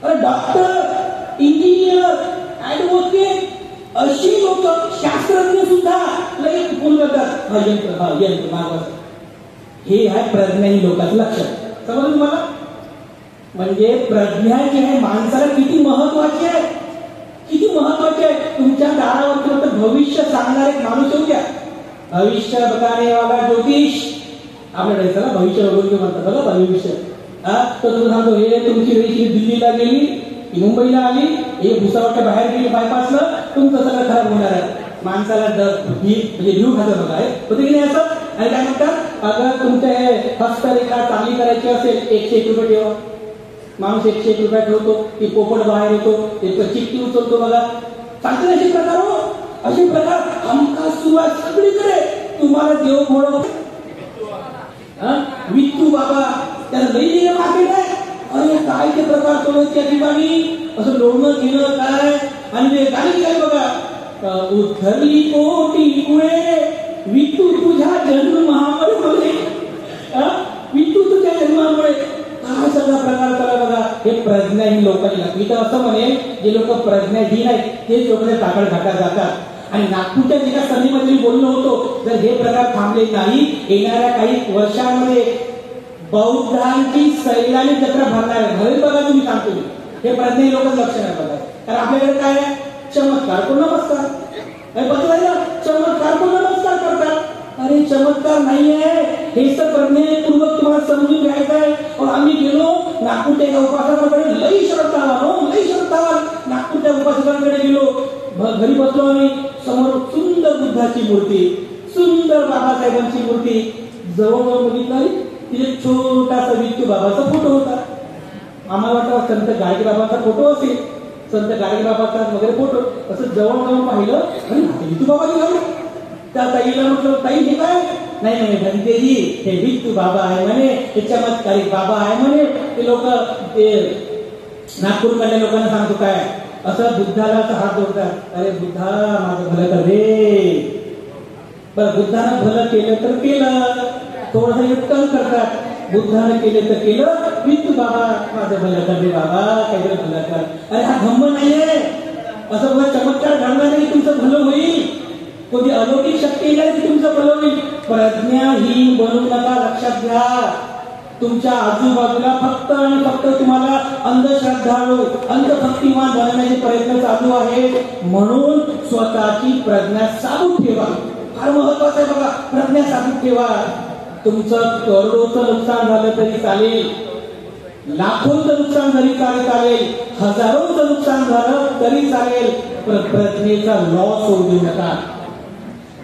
अरे डॉक्टर, इंजिनियर, ऍडव्होकेट अशी लोक, शास्त्रज्ञ सुद्धा लई फोन करतात हा यंत्र मागवायचं. हे आहे प्रज्ञानी लोकांचं लक्षण. समजलं तुम्हाला? म्हणजे प्रज्ञा जी आहे माणसाला किती महत्वाची आहे, किती महत्वाची आहे. तुमच्या दारावर भविष्य सांगणारा एक माणूस येऊ द्या, भविष्य बताने वाला ज्योतिष, आपल्याकडे त्याला भविष्य बघून म्हणतात बघा भविष्य. तर तो सांगतो हे तुमची रेषी दिल्लीला गेली, मुंबईला आली, हे भुसावळच्या बाहेर गेली बायपासनं, तुमचं सगळं खराब होणार आहे. माणसाला म्हणजे जीव खातं बघा आहे होते की नाही असं. आणि काय म्हणतात, अगर तुमच्या हे हस्तरेखा चांगली करायची असेल 101 रुपये ठेवा. माणूस 101 रुपये ठेवतो, ती पोपट बाहेर येतो, ते चिठ्ठी उचलतो बघा. सांगते असे प्रकार हो, असे प्रकार हमखास सुरुवात सगळीकडे. तुम्हाला देव म्हणून वित्तू बाबा त्याला लई मार्केट आहे. अरे काय ते प्रकार चालू त्या ठिकाणी, असं लोणं घेणं काय, आणि ते गाणी काय बघा, उद्धरली कोटी कुळे वित्तू तुझ्या जन्मामुळे, वित्तू तुझ्या जन्मामुळे, काय सगळा प्रकार चालला बघा. हे प्रज्ञाहीन लोकांनी लागतो. इथं असं म्हणेल जे लोक प्रज्ञाहीन आहेत तेच लोक ताकद घाटात जातात. आणि नागपूरच्या एका संधीमध्ये मी बोललो होतो, जर हे प्रकार थांबले नाही येणाऱ्या काही वर्षांमध्ये बौद्धांची सैलानी जत्रा भरणार आहे. घरी बघा तुम्ही सांगतो हे प्रज्ञाहीन लोकांचं लक्षण आहे बघा. कारण आपल्याकडे काय आहे, चमत्कार को नमस्कार, चमत्कार को नमस्कार करतात. अरे चमत्कार नाही आहे, हे तर प्रज्ञापूर्वक तुम्हाला समजून घ्यायचं आहे. और आम्ही गेलो नागपूरच्या एका उपासकांकडे, लई श्रद्धावान नागपूरच्या उपासकांकडे गेलो. घरी बसलो आम्ही, समोर सुंदर बुद्धाची मूर्ती, सुंदर बाबासाहेबांची मूर्ती, जवळ बघितलं तिथे छोटासा विठ्ठू बाबाचा फोटो होता. आम्हाला वाटतं संत गाडगे बाबाचा फोटो असेल, संत गाडगे बाबाचा वगैरे फोटो. असं जवळ जाऊन पाहिलं, अरे विठ्ठू बाबा निघाले. त्या ताईला म्हटलं, ताई हे काय? नाही भंतेजी हे विठ्ठू बाबा आहे म्हणे, हे चमत्कारिक बाबा आहे म्हणे. ते लोक ते नागपूरकडल्या लोकांना सांगतो काय, असं बुद्धाला हात जोडतात, अरे बुद्धा माझं भलं कर रे. बरं बुद्धानं भलं केलं तर केलं, थोडंसं युक्तन करतात. बुद्धानं केलं तर केलं, विठ्ठू बाबा माझं भलं कर रे बाबा, काहीतरी भलं कर. अरे हा धम्म नाहीये, असं बघा चमत्कार घडणार नाही तुमचं भलं होईल, कोणती अलौकिक शक्ती येणार की तुमचं भलं होईल. प्रज्ञाहीन बनू नका, लक्षात घ्या. तुमच्या आजूबाजूला फक्त आणि फक्त तुम्हाला अंधश्रद्धाळू, अंधभक्तिमान बनवण्याचे प्रयत्न चालू आहेत. म्हणून स्वतःची प्रज्ञा साबूत ठेवा, फार महत्वाचं आहे बघा. प्रज्ञा साबूत ठेवा. तुमचं करोडोचं नुकसान झालं तरी चालेल, लाखोंचं नुकसान जरी चालेल, हजारोंचं नुकसान झालं तरी चालेल, पण प्रज्ञेचा लॉस होऊ देऊ नका.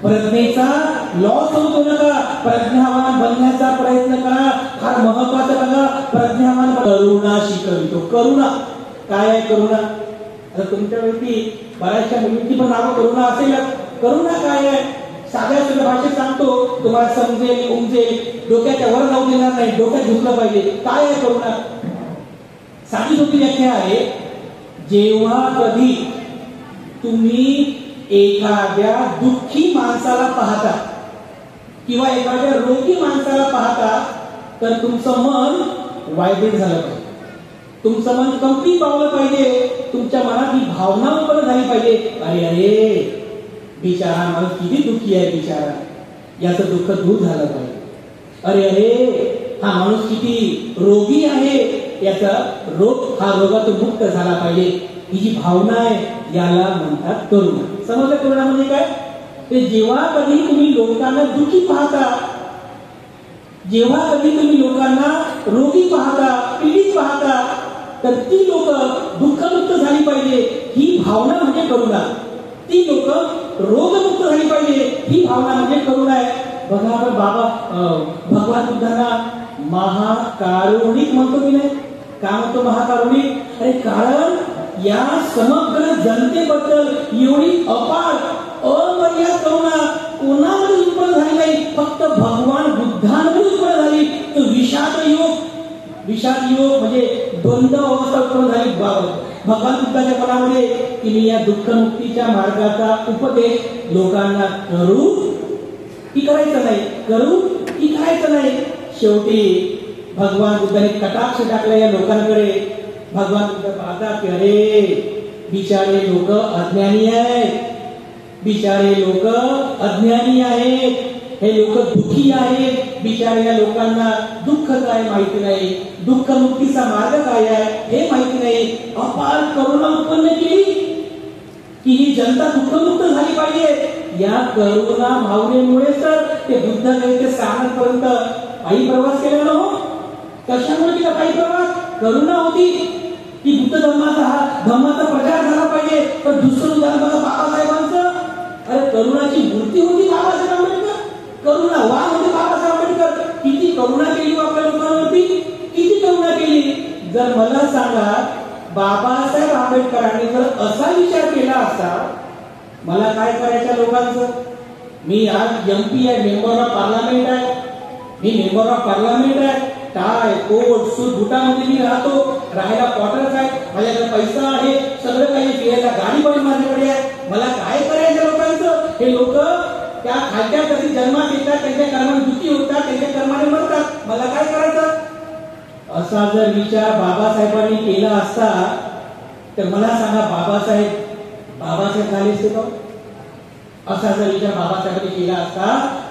प्रज्ञेचा लॉस होऊ नका. प्रज्ञावान बनण्याचा प्रयत्न करा. फार महत्वाचं बघा, प्रज्ञावान करुणा शिकवितो. करुणा काय आहे? करुणा आता तुमच्यावरती बऱ्याचशा मुलींची पण नावं करुणा असेलच. करुणा काय आहे? साध्या सुद्धा भाषेत सांगतो, तुम्हाला समजेल, उमजेल, डोक्याच्या वर जाऊ देणार नाही, डोक्यात घुसलं पाहिजे. काय आहे करुणा? साधी सोपी व्याख्या आहे, जेव्हा कधी तुम्ही एखाद्या दुःखी माणसाला पाहता किंवा एखाद्या रोगी माणसाला पाहता तर तुमचं मन व्हायब्रेट झालं पाहिजे, तुमचं मन कंपनी पावलं पाहिजे, तुमच्या मनात ही भावना उत्पन्न झाली पाहिजे. अरे अरे बिचारा माणूस किती दुःखी आहे, बिचारा याचं दुःख दूर झालं पाहिजे. अरे अरे हा माणूस किती रोगी आहे, याचा रोग, हा रोगातून मुक्त झाला पाहिजे. ही जी भावना आहे याला म्हणतात करुणा. समजलं करुणा म्हणजे काय? ते जेव्हा कधी तुम्ही लोकांना दुःखी पाहता, जेव्हा कधी तुम्ही लोकांना रोगी पाहता, पीडित पाहता, तर ती लोक दुःखमुक्त झाली पाहिजे ही भावना म्हणजे करुणा. ती लोक रोगमुक्त झाली पाहिजे ही भावना म्हणजे करुणा आहे. बघा आपण भगवान बुद्धांना महाकारुणिक म्हणतो की नाही? का म्हणतो महाकारुणिक? अरे कारण या समग्र जनतेबद्दल एवढी अपार अमर्याद करुणा कोणामध्ये उत्पन्न झाली नाही, फक्त भगवान बुद्धांमध्ये उत्पन्न झाली. तो विषाद योग म्हणजे द्वंद्व अवस्था उत्पन्न झाली भगवान बुद्धाच्या मनामध्ये की मी या दुःखमुक्तीच्या मार्गाचा उपदेश लोकांना करू की करायचं नाही, करू की करायचं नाही. शेवटी भगवान बुद्धाने कटाक्ष टाकला या लोकांकडे. भगवान बुद्ध पाहतात की अरे बिचारे लोक अज्ञानी आहेत, बिचारे लोक अज्ञानी आहेत, हे लोक दुःखी आहेत. बिचारे या लोकांना दुःख काय माहिती नाही, दुःख मुक्तीचा मार्ग काय आहे हे माहिती नाही. अपार करुणा उत्पन्न केली की ही जनता दुःखमुक्त झाली पाहिजे. या करुणा भावनेमुळे तर ते बुद्ध काही ते सागरपर्यंत पायी प्रवास केला ना. कशामुळे केला पायी प्रवास? करुणा होती की बुद्ध धम्माचा प्रचार झाला पाहिजे. तर दुसरं उदाहरण बघा बाबासाहेबांचं. अरे करुणाची मूर्ती होती बाबासाहेब आंबेडकर, करुणा वाण होते बाबासाहेब आंबेडकर. किती करुणा केली आपल्या लोकांवरती, किती करुणा केली. जर मला सांगा बाबासाहेब आंबेडकरांनी जर असा विचार केला असता मला काय करायचं लोकांचं, मी आज MP आहे, मेंबर ऑफ पार्लमेंट आहे, मी मेंबर ऑफ पार्लमेंट आहे, टाय कोट सूट बुटामध्ये मी राहतो, राहायला क्वार्टर्स आहे, माझ्याकडे पैसा आहे, सगळं काही फिरायला गाडी पण माझ्याकडे आहे, मला काय करायचं लोकांचं. हे लोक त्या खालच्या कधी जन्मात येतात, त्यांच्या कर्माने दुःखी होतात, त्यांच्या कर्माने मरतात, मला काय करायचं. असा जर विचार बाबासाहेबांनी केला असता तर मला सांगा बाबासाहेब झाले असते का? असा जर विचार बाबासाहेबांनी केला असता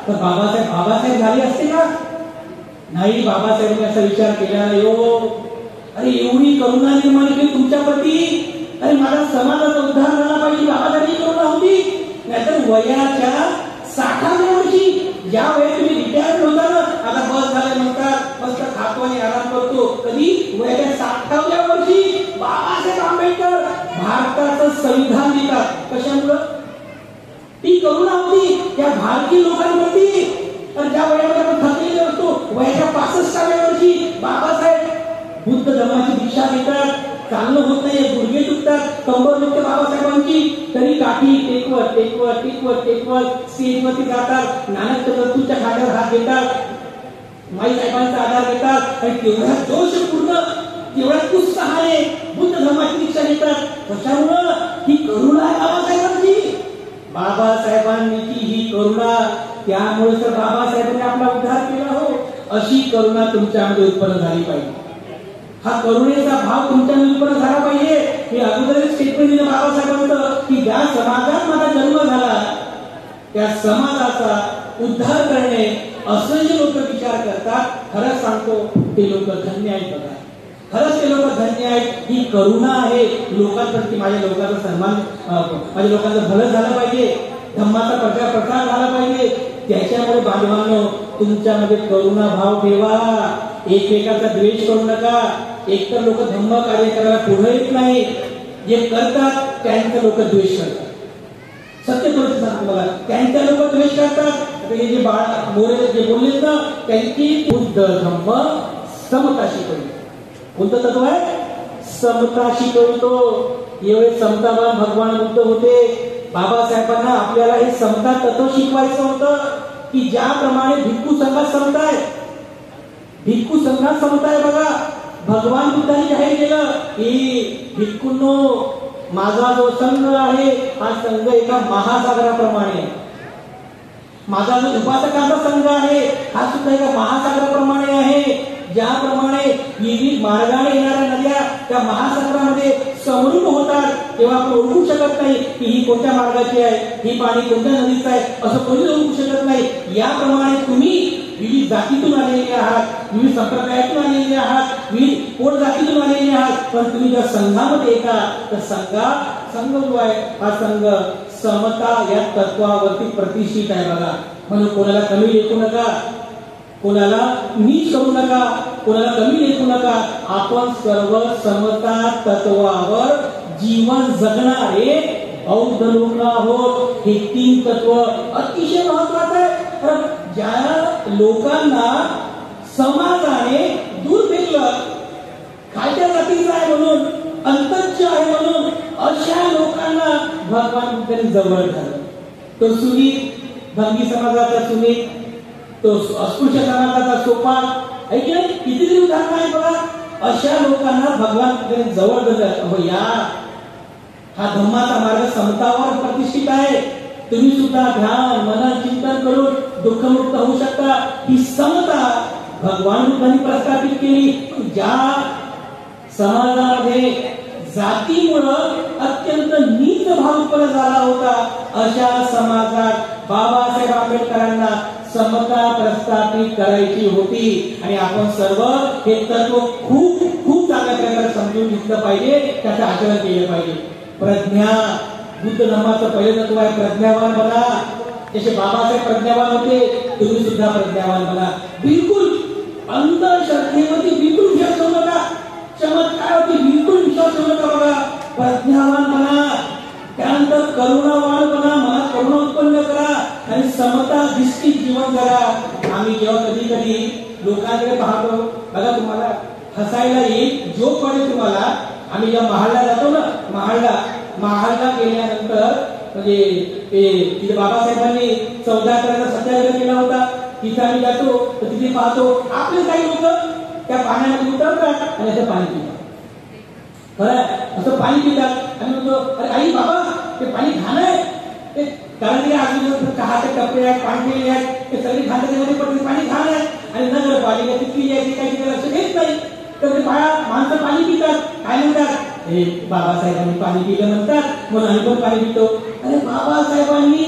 तर बाबासाहेब झाले असते का? नाही, बाबासाहेबांनी असा विचार केला नाही. अरे एवढी करुणा निर्माण केली तुमच्याप्रती, अरे माझा समाजाचा उद्धार झाला पाहिजे, बाबासाहेबांची करुणा होती. नाहीतर वयाच्या 60व्या वर्षी ज्या वेळी तुम्ही रिटायर होता ना, आता बस झाल्यानंतर मस्त खातो आणि आराम करतो, कधी वयाच्या 60व्या वर्षी बाबासाहेब आंबेडकर भारताचं संविधान लिहितात. कशामुळं? ती करुणा होती त्या भारतीय लोकांवरती. तर ज्या वयामध्ये आपण थकलेले असतो, वयाच्या 65व्या वर्षी बाबासाहेब बुद्ध धर्माची दीक्षा घेतात. चालणं होत नाही, गुडघे दुखतात, कंबर दुखते बाबासाहेबांची, तरी काठी टेकवत स्टेजवरती जातात, नानक चतुर्थीच्या खांद्यावर हात घेतात, माई साहेबांचा आधार घेतात आणि तेवढ्या जोशपूर्ण, तेवढ्या उत्साहाने बुद्ध धर्माची दीक्षा घेतात. कशामुळं? ही करुणा आहे बाबासाहेबांची. बाबासाहेबांनी ही करुणा, त्यामुळे तर बाबासाहेबांनी आपला उद्धार केला. हो, अशी करुणा तुमच्यामध्ये उत्पन्न झाली पाहिजे. हा करुणेचा भाव तुमच्यामध्ये उत्पन्न झाला पाहिजे. मी अगोदर स्टेटमेंट दिलं बाबासाहेबांचं की ज्या समाजात माझा जन्म झाला त्या समाजाचा उद्धार करणे, असं जे लोक विचार करतात, खरंच सांगतो ते लोक धन्य आहेत. बघा, खरंच ते लोक धन्य आहेत. ही करुणा आहे लोकांप्रती. माझ्या लोकांचा सन्मान, माझ्या लोकांचं भलं झालं पाहिजे, धम्माचा प्रचार झाला पाहिजे. त्याच्यामुळे बांधवांनो तुमच्यामध्ये करुणा भाव ठेवा, एकमेकाचा द्वेष करू नका. एकतर लोक धम्म कार्य करायला पुढे येत नाही, जे करतात त्यांचं लोक द्वेष करतात. सत्य परिस्थिती सांगतो मला, त्यांच्या लोक द्वेष करतात. हे जे मोरे जे बोलले ना, त्यांची बुद्ध धम्म समता शिकवली. कोणतं तत्व आहे? समता शिकवतो. एवढे समतावान भगवान बुद्ध होते. बाबासाहेबांना आपल्याला हे समता तत्व शिकवायचं होतं की ज्याप्रमाणे भिक्खू संघात समता आहे, भिक्खू संघात समता आहे. बघा, भगवान बुद्धांनी जाहीर केलं की भिक्खूंनो, माझा जो संघ आहे हा संघ एका महासागराप्रमाणे, माझा जो उपासकांचा संघ आहे हा सुद्धा एका महासागराप्रमाणे आहे. ज्याप्रमाणे विविध मार्गाने येणाऱ्या नद्या त्या महासागरामध्ये समृद्ध होतात, तेव्हा आपण ओळखू शकत नाही की ही कोणत्या मार्गाची आहे, ही पाणी कोणत्या नदीचं आहे, असं कोणी ओळखू शकत नाही. याप्रमाणे तुम्ही विविध जातीतून आलेले आहात, विविध संप्रदायातून आलेले आहात, विविध पोट जातीतून आलेले आहात, पण तुम्ही जर संघामध्ये येता तर संघ जो आहे हा संघ समता या तत्वावरती प्रतिष्ठित आहे बघा. म्हणून कोणाला कमी लेखू नका, कोणाला नीच करू नका, कोणाला कमी लेखू नका. आपण सर्व समता तत्वावर जीवन जगणारे बौद्ध लोक आहोत. हे 3 तत्व अतिशय महत्वाचं आहे. ज्या लोकांना समाजाने दूर फेकलं, खालच्या जातीचा आहे म्हणून, अंतच्छ आहे म्हणून, अशा लोकांना भगवान बुद्धांनी जवळ झालं. तो सुनीत, भंगी समाजाचा सुनीत, तो अस्पृश्य समाजाचा सोपा, ऐकलं किती उदाहरण आहे बघा. अशा लोकांना भगवान बुद्धांनी जवळ धरलं. या हा धम्माचा मार्ग समतावर प्रतिष्ठित आहे. तुम्ही सुद्धा ध्यान मनन चिंतन करून दुःखमुक्त होऊ शकता. ही समता भगवान बुद्धांनी प्रस्थापित केली. ज्या समाजामध्ये जातीमुळं अत्यंत नीच भाव उत्पन्न झाला होता, अशा समाजात बाबासाहेब आंबेडकरांना समता प्रस्थापित करायची होती. आणि आपण सर्व हे तत्व खूप खूप चांगल्या प्रकारे समजून घेतलं पाहिजे, त्याचं आचरण केलं पाहिजे. प्रज्ञा, बुद्ध धर्माचं पहिलं तत्व आहे प्रज्ञावान बना. जसे बाबासाहेब प्रज्ञावान होते, तुम्ही सुद्धा प्रज्ञावान बना. बिलकुल अंधश्रद्धेवरती बिलकुल विश्वास ठेवू नका, चमत्कारावरती बिलकुल विश्वास ठेवू नका बघा. प्रज्ञावान बना. त्यानंतर करुणावान बना, मनात करुणा उत्पन्न करा आणि समता दृष्टी जीवन करा. आम्ही जेव्हा कधी कधी लोकांकडे पाहतो बघा, तुम्हाला हसायला येईल, जोक वाटेल तुम्हाला. आम्ही जेव्हा महाडला जातो ना, महाडला गेल्यानंतर म्हणजे तिथे बाबासाहेबांनी 14 एकराचा सत्याग्रह केला होता. तिथे आम्ही जातो तर तिथे पाहतो आपले काही लोक त्या पाण्यामध्ये उतरतात आणि असं पाणी पितात. खरं असं पाणी पितात आणि म्हणतो, अरे आई बाबा ते पाणी घाण आहे. ते कारण की आजूबाजूला चहाचे टप्पे आहेत, पाणी केले आहेत, ते सगळी घाण त्याच्यामध्ये पडते, पाणी घाण आहे. आणि नगरपालिका तिथली यायची काही लक्ष देत नाही. तर ते माणसं पाणी पितात. काय म्हणतात, हे बाबासाहेबांनी पाणी पिलं म्हणतात म्हणून आम्ही पण पाणी पितो. अरे बाबासाहेबांनी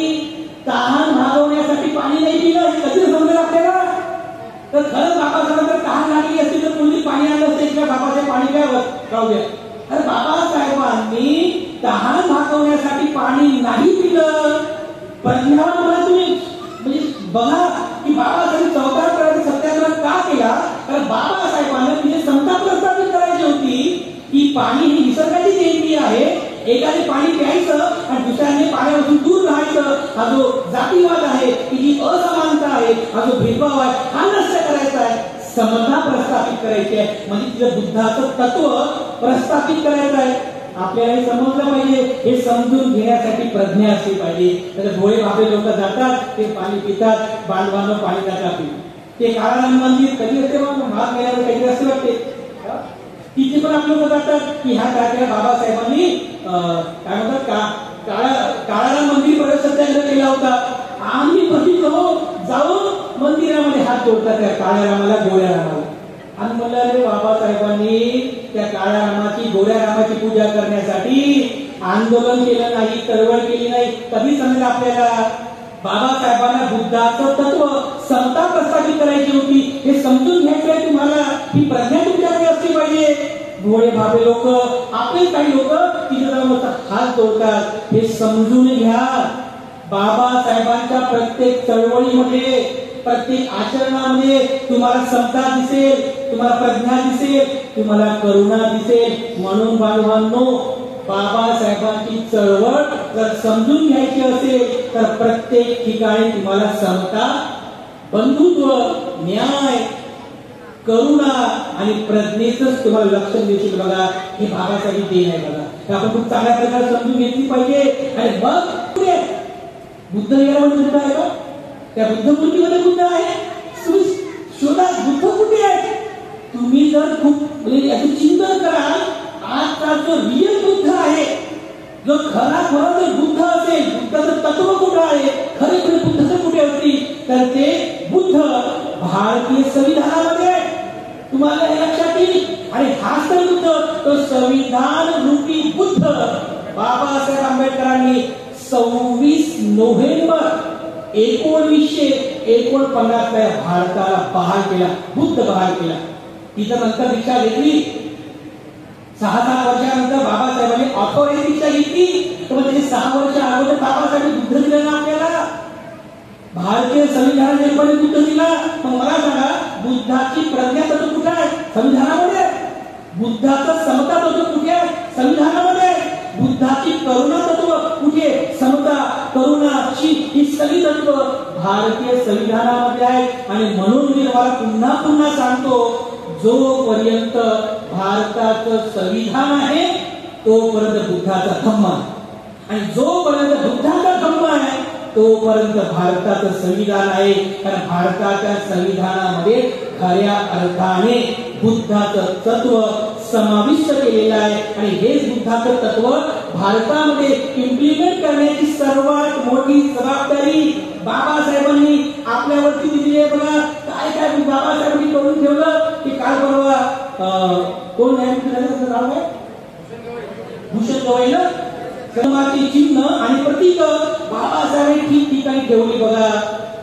तहान भागवण्यासाठी पाणी नाही पिलं, हे कधी समजेल आपल्याला. तर खरंच बाबासाहेबांना तहान लागली असती तर कोणी पाणी आणलं असते किंवा बाबासाहेब पाणी प्यावं राहू द्या. अरे बाबासाहेबांनी तहान भागवण्यासाठी पाणी नाही पिलं. प्रज्ञावान बघा तुम्ही, म्हणजे बघा की बाबासाहेब 14 एकराचा सत्याग्रह का केला. कारण बाबासाहेबांना तिथे समता प्रस्थापित करायची होती की पाणी ही निसर्गाची देणगी आहे. एकाने पाणी प्यायचं आणि दुसऱ्याने पाण्यापासून दूर राहायचं. हा जो जातीवाद आहे, ही जी असमानता आहे, हा जो भेदभाव आहे, हा नष्ट करायचा आहे. समता प्रस्थापित करायची आहे, म्हणजे तिचं बुद्धाचं तत्व प्रस्थापित करायचं आहे. आपल्याला हे समजलं पाहिजे. हे समजून घेण्यासाठी प्रज्ञा असली पाहिजे. तर भोळे भाबे लोक जातात, ते पाणी पितात, बांधवानं पाणी टाका पितात. ते काळाराम मंदिर कधी असते महाग गेल्यावर काहीतरी असं वाटते. तिथे पण आपले लोक जातात की ह्या तारखेला बाबासाहेबांनी काय म्हणतात काळाराम मंदिर पर्यंत सत्याग्रह केला होता. आम्ही बघितलो जाऊन मंदिरामध्ये हात जोडतात त्या काळ्या रामाला, गोऱ्या रामाला. आणि म्हणलं अरे बाबासाहेबांनी त्या काळ्या रामाची, गोऱ्या रामाची पूजा करण्यासाठी आंदोलन केलं नाही, चळवळ केली नाही. कधी समजेल आपल्याला बाबासाहेबांना बुद्धाचं तत्व समता प्रस्थापित करायची होती. हे समजून घ्यायचंय तुम्हाला. ही प्रज्ञा तुमच्याकडे असली पाहिजे. भोळे भाबे लोक, आपले काही लोक तिथे जाऊन हात जोडतात. हे समजून घ्या. बाबासाहेबांच्या प्रत्येक चळवळीमध्ये, प्रत्येक आचरणामध्ये तुम्हाला समता दिसेल, तुम्हाला प्रज्ञा दिसेल, तुम्हाला करुणा दिसेल. म्हणून बांधवांनो, बाबासाहेबांची चळवळ जर समजून घ्यायची असेल तर प्रत्येक ठिकाणी तुम्हाला समता, बंधुत्व, न्याय, करुणा आणि प्रज्ञेचंच तुम्हाला लक्षण दिसेल. बघा ही बाबासाहेब देण आहे. बघा आपण खूप चांगल्या प्रकारे समजून घेतली पाहिजे. आणि मग बुद्ध यामध्ये बुद्ध आहे का, त्या बुद्ध मूर्तीमध्ये बुद्ध आहे. तुम्ही शोधा बुद्ध कुठे आहे. तुम्ही जर खूप म्हणजे याचं चिंतन कराल, आजचा जो रिअल बुद्ध आहे, जो खरा जो बुद्ध असेल, बुद्धाचं तत्व कुठं आहे, खरे खरे बुद्ध कुठे असतील, तर ते बुद्ध भारतीय संविधानामध्ये तुम्हाला हे लक्षात येईल. आणि हाच तर बुद्ध, तो संविधान रूपी बुद्ध बाबासाहेब आंबेडकरांनी 26 नोव्हेंबर 1949 भारताला बहाल केला, बुद्ध बहाल केला. तिथं नंतर दीक्षा घेतली. 6-7 वर्षानंतर बाबासाहेबांनी ऑथॉरिटी दीक्षा घेतली, तर मग त्याचे 6 वर्ष अगोदर बाबासाहेबांनी बुद्ध दिलं ना आपल्याला, भारतीय संविधान निर्माण बुद्ध दिला. मग मला सांगा, बुद्धाची प्रज्ञा तत्व कुठे आहे? संविधानामध्ये. बुद्धाचं समता तत्व कुठे आहे? संविधानामध्ये. बुद्धाची करुणा तत्व कुठे? समता, करुणा, ही सगळी तत्व भारतीय संविधानामध्ये आहे. आणि म्हणून मी तुम्हाला पुन्हा पुन्हा सांगतो, जोपर्यंत भारताचं संविधान आहे तोपर्यंत बुद्धाचा धम्म आहे, आणि जोपर्यंत बुद्धाचा धम्म आहे तोपर्यंत भारताचं संविधान आहे. कारण भारताच्या संविधानामध्ये खऱ्या अर्थाने बुद्धाचं तत्व समाविष्ट केलेलं आहे. आणि हेच बुद्धाचं तत्व भारतामध्ये इम्प्लिमेंट करण्याची सर्वात मोठी जबाबदारी बाबासाहेबांनी आपल्यावरती दिली आहे. बघा काय काय बाबासाहेबांनी करून ठेवलं की काल परवा कोण न्यायमूर्ती नाव आहे? भूषण गवईला कर्माची चिन्ह आणि प्रतीक बाबासाहेबांनी ठिकठिकाणी ठेवली. बघा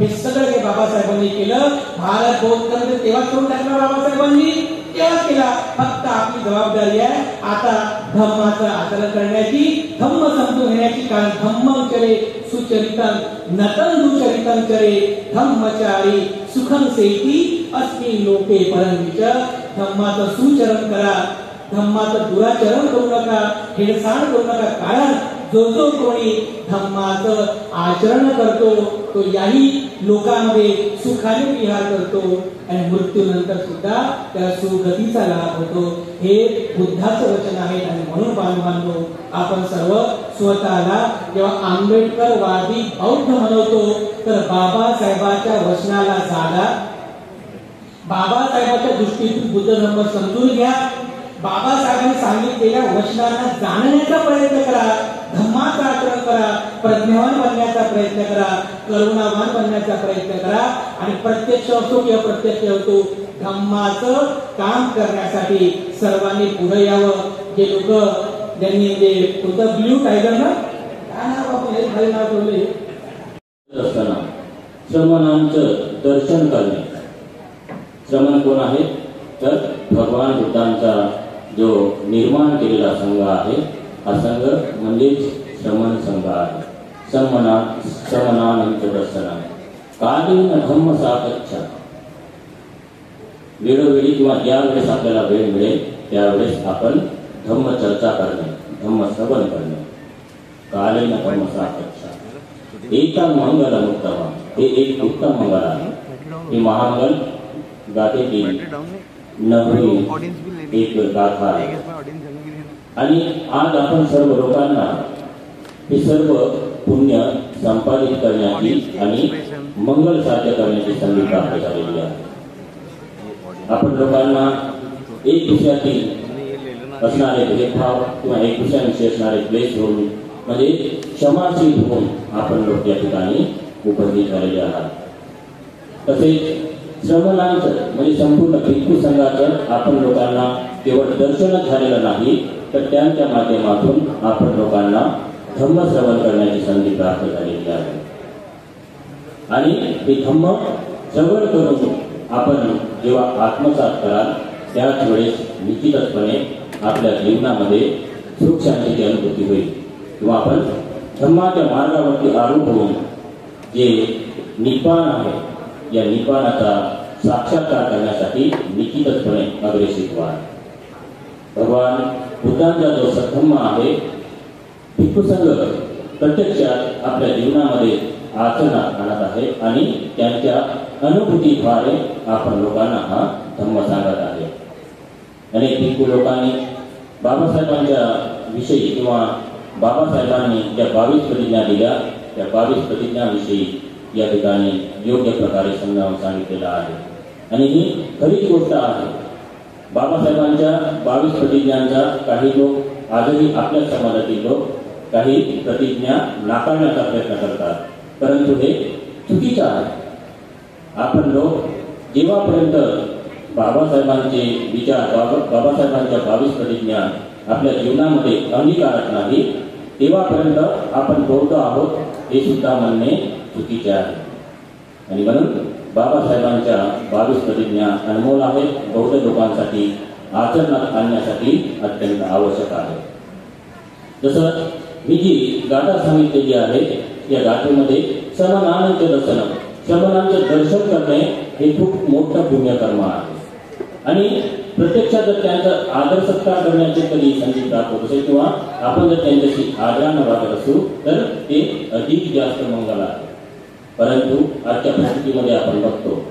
हे सगळं हे बाबासाहेबांनी केलं. भारत बौद्ध तेव्हा करून टाकला बाबासाहेबांनी, तेव्हा केला. फक्त आपली जबाबदारी आहे आता धम्माचं आचरण करण्याची, धम्म समजून घेण्याची. कारण धम्मं चरे सुचरितं नतं दुचरितं चरे धम्मचारी सुखं सेती अस्मिन् लोके परंविच. धम्माचं सुचरण करा, धम्माचं दुराचरण करू नका, हेळसांड करू नका. कारण जो जो कोणी धम्माचं आचरण करतो तो याही लोकांमध्ये सुखाने विहार करतो आणि मृत्यूनंतर सुद्धा त्या सुगतीचा लाभ होतो. हे बुद्धाचं वचन आहे. आणि म्हणून बांधवांनो, आपण सर्व स्वतःला जेव्हा आंबेडकरवादी बौद्ध म्हणवतो तर बाबासाहेबांच्या वचनाला जागा, बाबासाहेबांच्या दृष्टीतून बुद्ध धर्म समजून घ्या. बाबासाहेबांनी सांगितलेल्या वचनांना जाणण्याचा प्रयत्न करा, धम्माचं आचरण करा, प्रज्ञावान बनण्याचा प्रयत्न करा, करुणावान बनण्याचा प्रयत्न करा. आणि प्रत्यक्ष असो किंवा प्रत्यक्ष असो, धम्माचं काम करण्यासाठी सर्वांनी पुढे यावं. जे लोक ज्यांनी कोणतं ब्ल्यू टायगर ना काय नाव आपण नाव ठेवले असताना श्रमणांचं दर्शन करणे. श्रमण कोण आहे? तर भगवान बुद्धांचा जो निर्माण केलेला संघ आहे, हा संघ म्हणजेच श्रमण संघ आहे. श्रमणानंतर दर्शना कालीन धम्म साकच्छा. वेळोवेळी किंवा ज्या वेळेस आपल्याला वेळ मिळेल त्यावेळेस आपण धम्म चर्चा करणे, धम्म श्रवण करणे. कालीन धम्म साकच्छा. एकं मंगलम उत्तम. हे एक उत्तम मंगल आहे. हे महामंगल गाथेची नवरी एक गाथा आहे. आणि आज आपण सर्व लोकांना हे सर्व पुण्य संपादित करण्याची आणि मंगल साध्य करण्याची संधी प्राप्त झालेली आहे. आपण लोकांना एक दुसऱ्यातील असणारे भेदभाव किंवा एक दुसऱ्याविषयी असणारे क्लेश होऊन म्हणजे क्षमाशील होऊन आपण लोक या ठिकाणी उपस्थित झालेले आहात. तसेच श्रमणांचं म्हणजे संपूर्ण भिक्खू संघाचं आपण लोकांना केवळ दर्शनच झालेलं नाही, तर त्यांच्या माध्यमातून आपण लोकांना धम्म श्रवण करण्याची संधी प्राप्त झालेली आहे. आणि हे धम्म श्रवण करून आपण जेव्हा आत्मसात कराल त्याच वेळेस निश्चितपणे आपल्या जीवनामध्ये सुख शांतीची अनुभूती होईल. किंवा आपण धम्माच्या मार्गावरती आरूढ होऊन जे निप्पाण आहे या निप्पाणाचा साक्षात्कार करण्यासाठी निश्चितपणे अग्रेसित व्हा. भगवान बुद्धांचा जो सद्धम्म आहे, भिक्खू संघ प्रत्यक्षात आपल्या जीवनामध्ये आचरणात आणत आहे आणि त्यांच्या अनुभूतीद्वारे आपण लोकांना हा धम्म सांगत आहे. अनेक भिक्खू लोकांनी बाबासाहेबांच्या विषयी किंवा बाबासाहेबांनी ज्या 22 प्रतिज्ञा दिल्या त्या 22 प्रतिज्ञाविषयी या ठिकाणी योग्य प्रकारे समजावून सांगितलेलं आहे. आणि ही खरीच गोष्ट आहे. बाबासाहेबांच्या 22 प्रतिज्ञांचा काही लोक आजही आपल्या समाजातील लोक काही प्रतिज्ञा नाकारण्याचा प्रयत्न करतात, परंतु हे चुकीचं आहे. आपण लोक जेव्हापर्यंत बाबासाहेबांचे विचार, बाबासाहेबांच्या 22 प्रतिज्ञा आपल्या जीवनामध्ये अंगीकारत नाही तेव्हापर्यंत आपण बौद्ध आहोत हे सुद्धा म्हणणे चुकीचे आहे. आणि म्हणून बाबासाहेबांच्या 22 प्रतिज्ञा अनमोल आहेत. बौद्ध लोकांसाठी आचरणात आणण्यासाठी अत्यंत आवश्यक आहे. जसं ही जी गाथा सांगितलेली आहे या गाथेमध्ये शमनांचे दर्शन, शमनांचे दर्शन करणे हे खूप मोठं पुण्यकर्म आहे. आणि प्रत्यक्षात जर त्यांचा आदर सत्कार करण्याची कधी संधी प्राप्त होत असेल किंवा आपण जर त्यांच्याशी आदरानं वागत असू तर ते अधिक जास्त मंगल आहे. परंतु आजच्या परिस्थितीमध्ये आपण बघतो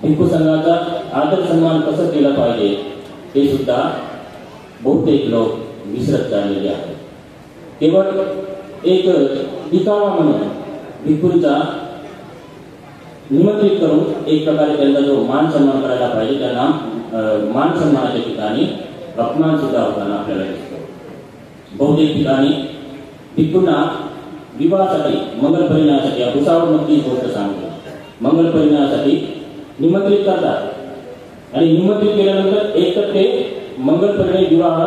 भिक्खू संघाचा आदर सन्मान कसं केला पाहिजे हे सुद्धा बहुतेक लोक विसरत चाललेले आहेत. केवळ एक दिखावा म्हणून भिक्खूंचा निमंत्रित करून एक प्रकारे त्यांचा जो मान सन्मान करायला पाहिजे त्यांना मान सन्मानाच्या ठिकाणी अपमान सुद्धा होताना आपल्याला दिसतो. बहुतेक ठिकाणी भिक्खूंना विवाहासाठी मंगल परिणयासाठी भुसावळ मधली गोष्ट सांगतो. मंगल परिणयासाठी निमंत्रित करतात आणि निमंत्रित केल्यानंतर एक तर ते मंगल परिणय विवाह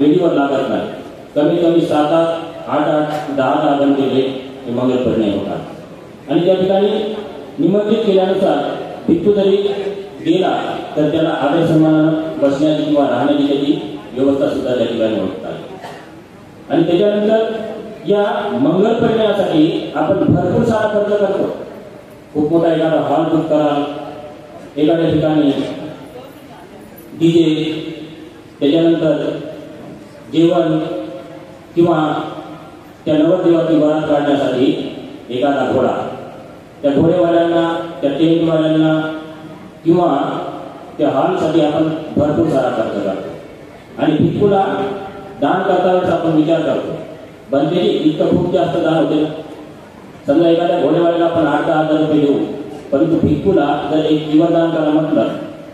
वेळीवर लागत नाही. कमीत कमी 7, 8, 10 घंटे हे मंगल परिणय होतात. आणि त्या ठिकाणी निमंत्रित केल्यानुसार भिक्खू जरी गेला तर त्याला आदर सन्मानानं बसण्याची किंवा राहण्याची त्याची व्यवस्था सुद्धा त्या ठिकाणी होत आहे. आणि त्याच्यानंतर या मंगल परिणयासाठी आपण भरपूर सारा खर्च करतो. खूप मोठा एखादा हॉल बुक कराल, एखाद्या ठिकाणी डीजे, त्याच्यानंतर जेवण किंवा त्या नवरदेवाची वरात काढण्यासाठी एखादा घोडा, त्या घोडेवाल्यांना, त्या टेंटवाल्यांना किंवा त्या हॉलसाठी आपण भरपूर सारा खर्च करतो. आणि भिक्खूला दान करता वेळेस आपण विचार करतो बनतेची इतकं खूप जास्त दान होते ना. समजा एखाद्या घोडेवाल्याला आपण 8-10 रुपये देऊ, परंतु भिक्खूला जर एक जीवनदान करायला म्हटलं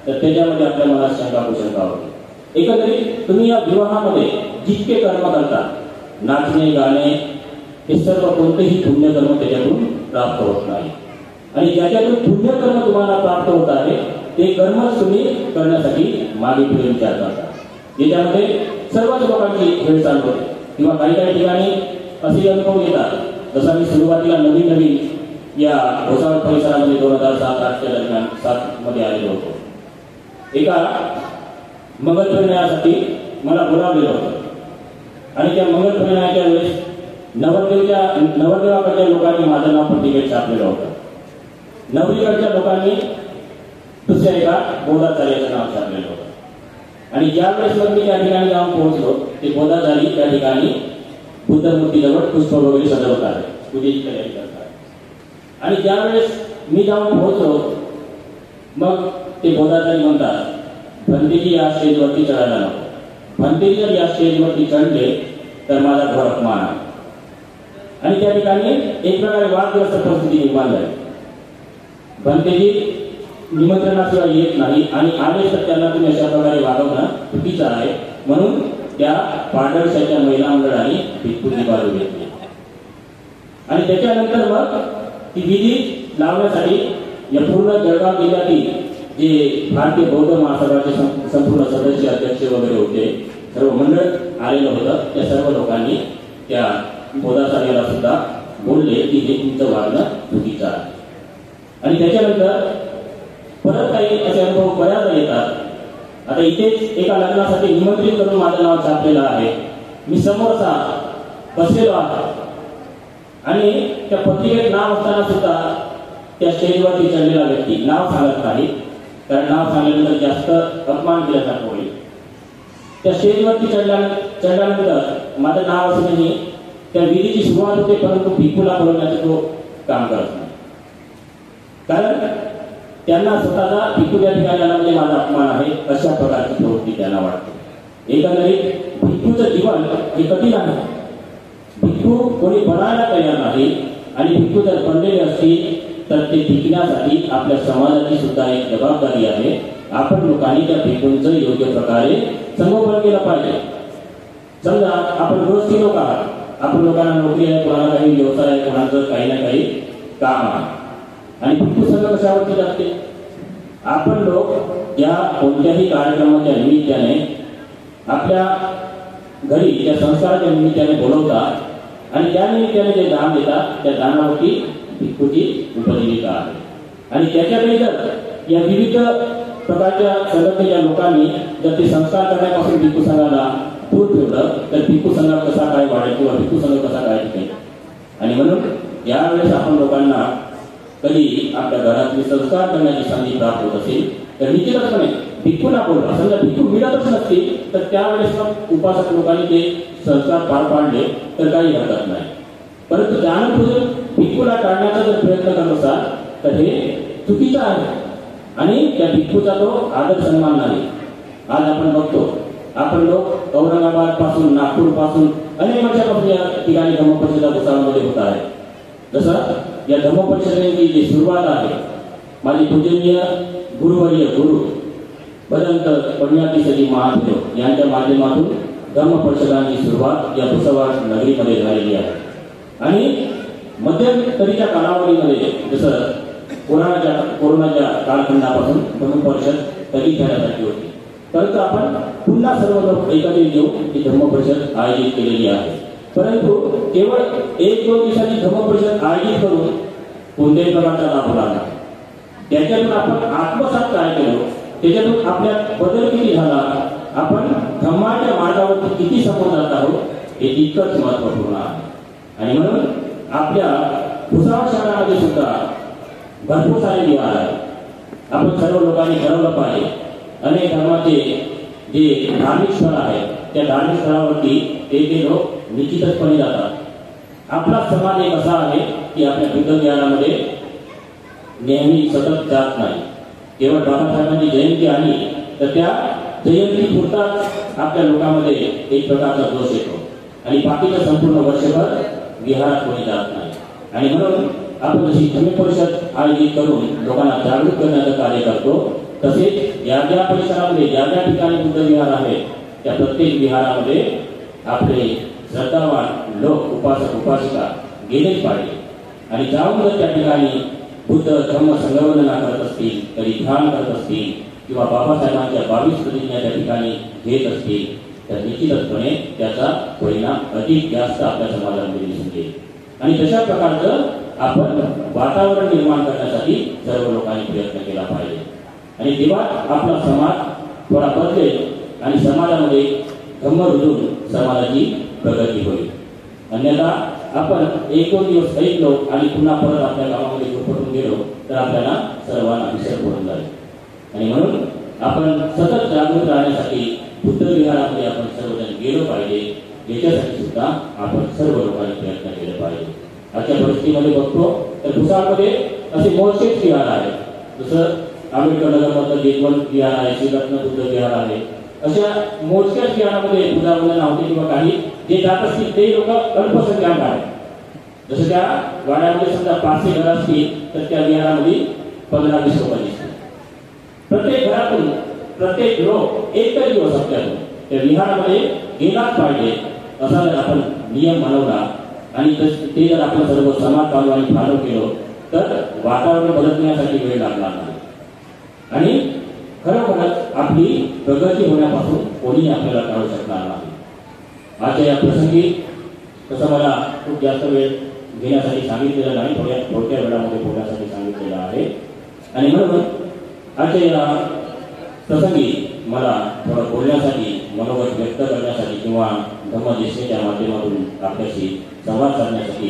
तर त्याच्यामध्ये आपल्या मनात शंका कुशंका होते. एकंदरीत तुम्ही या विवाहामध्ये जितके कर्म करता, नाचणे, गाणे, हे सर्व कोणतेही पुण्यकर्म त्याच्यातून प्राप्त होत नाही. आणि ज्याच्यातून पुण्यकर्म तुम्हाला प्राप्त होत आहे ते कर्मच तुम्ही करण्यासाठी मागे पुढे विचार करता. याच्यामध्ये सर्वच लोकांची हेळसांड होते किंवा काही काही ठिकाणी असे अनुभव येतात. जसा मी सुरुवातीला नवीन या भुसावळ परिसरामध्ये 2007-08 दरम्यान 7 मध्ये आलेलो होतो. एका मंगल परिणयासाठी मला बोलावलेलं होतं आणि त्या मंगल परिणयाच्या वेळेस नवरदेवाकडच्या लोकांनी माझं नाव पण तिकीट छापलेलं होतं. नवरीकडच्या लोकांनी दुसऱ्या एका बोधाचार्याचं नाव छापलेलं होतं. आणि ज्या वेळेस मग मी त्या ठिकाणी जाऊन पोहोचलो ते बोधाचारी त्या ठिकाणी बुद्ध मूर्तीजवळ पुष्प वगैरे सजवत आहे, पूजेची तयारी करतात. आणि ज्या वेळेस मी जाऊन पोहोचलो मग ते बोधाचारी म्हणतात भंतेजी या स्टेजवरती चढायला नको. भंतेजी जर या स्टेजवरती चढले तर माझा घोर अपमान आहे. आणि त्या ठिकाणी एक प्रकारे वादग्रस्त परिस्थिती निर्माण झाली. भंतेजी निमंत्रणाशिवाय येत नाही आणि आदेश तर त्यांना तुम्ही अशा प्रकारे वागवणं चुकीचं आहे. म्हणून त्या पाडळशाच्या महिला मंडळाने भिक्खूंची बाजू घेतली. आणि त्याच्यानंतर मग ती विधी लावण्यासाठी या पूर्ण जळगाव जिल्ह्यातील जे भारतीय बौद्ध महासभाचे संपूर्ण सदस्य, अध्यक्ष वगैरे होते, सर्व मंडळ आलेलं होतं. त्या सर्व लोकांनी त्या बोधाचार्याला सुद्धा बोलले की हे तुमचं वागणं चुकीचं आहे. आणि त्याच्यानंतर परत काही असे अनुभव बऱ्याचदा येतात. आता इथेच एका लग्नासाठी निमंत्रित करून माझं नाव छापलेलं आहे. मी समोरचा बसलेलो आहे आणि त्या पत्रिकेत नाव असताना सुद्धा त्या स्टेजवरती चढलेला व्यक्ती नाव सांगत नाही, कारण नाव सांगल्यानंतर जास्त अपमान केल्यासारखं होईल. त्या स्टेजवरती चढल्यानंतर माझं नाव असूनही त्या विधीची सुरुवात होते, परंतु भिक्खूला बोलवण्याचं तो काम करत नाही. कारण त्यांना स्वतःचा भिक्खू त्या ठिकाणी आला म्हणजे माझा अपमान आहे अशा प्रकारची प्रवृत्ती त्यांना वाटते. एकंदरीत भिक्खूचं जीवन हे कठीण आहे. भिक्खू कोणी बनायला तयार नाही आणि भिक्खू जर बनलेले असतील तर ते टिकण्यासाठी आपल्या समाजाची सुद्धा एक जबाबदारी आहे. आपण लोकांनी त्या भिक्खूंचं योग्य प्रकारे संगोपन केलं पाहिजे. समजा आपण गृहस्थी लोक आहात, आपण लोकांना नोकरी आहे, कोणाला काही व्यवसाय आहे, कोणाचं काही ना काही काम आहे. आणि भिक्खू संघ कशावरती लागते? आपण लोक या कोणत्याही कार्यक्रमाच्या निमित्ताने आपल्या घरी त्या संस्काराच्या निमित्ताने बोलवतात आणि त्या निमित्ताने जे दान देतात त्या दानावरती भिक्खूची उपजीविका आहे. आणि त्याच्याकडे जर या विविध प्रकारच्या संघटनेच्या लोकांनी जर ते संस्कार करण्यापासून भिक्खू संघाला दूर ठेवलं तर भिक्खू संघ कसा काय वाढेल किंवा भिक्खू संघ कसा काय टिकेल. आणि म्हणून यावेळेस आपण लोकांना कधी आपल्या घरातले संस्कार करण्याची संधी प्राप्त होत असेल तर निश्चितपणे भिक्खूला बोलवा. समजा भिक्खू मिळतच नसतील तर त्यावेळेस मग उपासक लोकांनी ते संस्कार पार पाडले तर काही हरकत नाही. परंतु त्यानंतर भिक्खूला टाळण्याचा जर प्रयत्न करत असाल तर हे चुकीचं आहे आणि त्या भिक्खूचा तो आदर सन्मान नाही. आज आपण बघतो आपण लोक औरंगाबाद पासून नागपूर पासून अनेक वर्षापासून या ठिकाणी धम्मपरिषदा भुसावळमध्ये होत आहे. जसं या धम्मपरिषदेची जी सुरुवात आहे माझे पूजनीय गुरुवर्य गुरु भदंत पुण्यातिसरी महादेव यांच्या माध्यमातून धम्मपरिषदांची सुरुवात या भुसावळ नगरीमध्ये झालेली आहे. आणि मध्यंतरीच्या कालावधीमध्ये जसं कोरोनाच्या कालखंडापासून धम्मपरिषद स्थगित करण्यासाठी होती. परंतु आपण पुन्हा सर्व लोक एकत्रित येऊन ही धम्मपरिषद आयोजित केलेली आहे. परंतु केवळ 1-2 दिवसांची धम्मपरिषद आयोजित करून कोणत्याही प्रकारचा लाभ होणार नाही. त्याच्यातून आपण आत्मसात काय केलो, त्याच्यातून आपल्यात बदल किती झाला, आपण धम्माच्या मार्गावरती किती समोर जात आहोत हे तितकंच महत्वपूर्ण आहे. आणि म्हणून आपल्या भुसावळ शहरामध्ये सुद्धा भरपूर सारे विहार आहेत. आपण सर्व लोकांनी ठरवलं पाहिजे अनेक धर्माचे जे धार्मिक स्थळ आहेत त्या धार्मिक स्थळावरती ते लोक निश्चितपणे जातात. आपला समाज एक असा आहे की आपल्या बुद्ध विहारामध्ये नेहमी सतत जात नाही. केवळ बाबासाहेबांची जयंती आली तर त्या जयंती पुरताच आपल्या लोकांमध्ये एक प्रकारचा दोष येतो आणि बाकीचं संपूर्ण वर्षभर विहारात कोणी जात नाही. आणि म्हणून आपण जशी धम्मपरिषद आयोजित करून लोकांना जागृत करण्याचं कार्य करतो तसेच या ज्या परिसरामध्ये ज्या ज्या ठिकाणी बुद्ध विहार आहे त्या प्रत्येक विहारामध्ये आपले श्रद्धावान लोक उपासक उपासिका गेलेच पाहिजे. आणि जाऊन जर त्या ठिकाणी बुद्ध धम्म संगवंदना करत असतील, कधी ध्यान करत असतील किंवा बाबासाहेबांच्या 22 प्रतिज्ञा त्या ठिकाणी घेत असतील तर निश्चितपणे त्याचा परिणाम अधिक जास्त आपल्या समाजामध्ये दिसून येईल. आणि तशा प्रकारचं आपण वातावरण निर्माण करण्यासाठी सर्व लोकांनी प्रयत्न केला पाहिजे. आणि तेव्हा आपला समाज थोडा बदलेल आणि समाजामध्ये धम्म रुजून समाजाची प्रगती होईल. अन्यथा आपण 1-2 दिवस ऐकलो आणि पुन्हा परत आपल्या गावामध्ये गुरफटून गेलो तर आपल्याला सर्वांना विसर पडून जाईल. आणि म्हणून आपण सतत जागृत राहण्यासाठी बुद्ध विहारामध्ये आपण सर्वजण गेलो पाहिजे. याच्यासाठी सुद्धा आपण सर्व लोकांनी प्रयत्न केले पाहिजे. आजच्या परिस्थितीमध्ये बघतो तर भुसावळमध्ये असे मोजकेच विहार आहेत. जसं आंबेडकर नगरमधलं जेतवन विहार आहे, श्रीरत्न बुद्ध विहार आहे. अशा मोजक्याच विहारामध्ये पूजावंदना होते किंवा काही जे जात असतील ते लोक अल्पसंख्याक आहेत. जसं त्या वाड्यामध्ये समजा 500 घर असतील तर त्या विहारामध्ये 15-20 लोक दिसतील. प्रत्येक घरातून प्रत्येक लोक एकच दिवस असल्यातून त्या विहारामध्ये गेलाच पाहिजे असा जर आपण नियम बनवला आणि ते जर आपण सर्व समाज बांधवांनी फॉलो केलो तर वातावरण बदलण्यासाठी वेळ लागणार नाही. आणि खरोखरच आपली प्रगती होण्यापासून कोणी आपल्याला टाळू शकणार नाही. आजच्या या प्रसंगी तसं मला खूप जास्त वेळ घेण्यासाठी सांगितलेलं नाही, थोड्या वेळामध्ये बोलण्यासाठी सांगितलेलं आहे. आणि म्हणून आजच्या या प्रसंगी मला थोडं बोलण्यासाठी मनोगत व्यक्त करण्यासाठी किंवा धम्मदेशेच्या माध्यमातून आपल्याशी संवाद साधण्यासाठी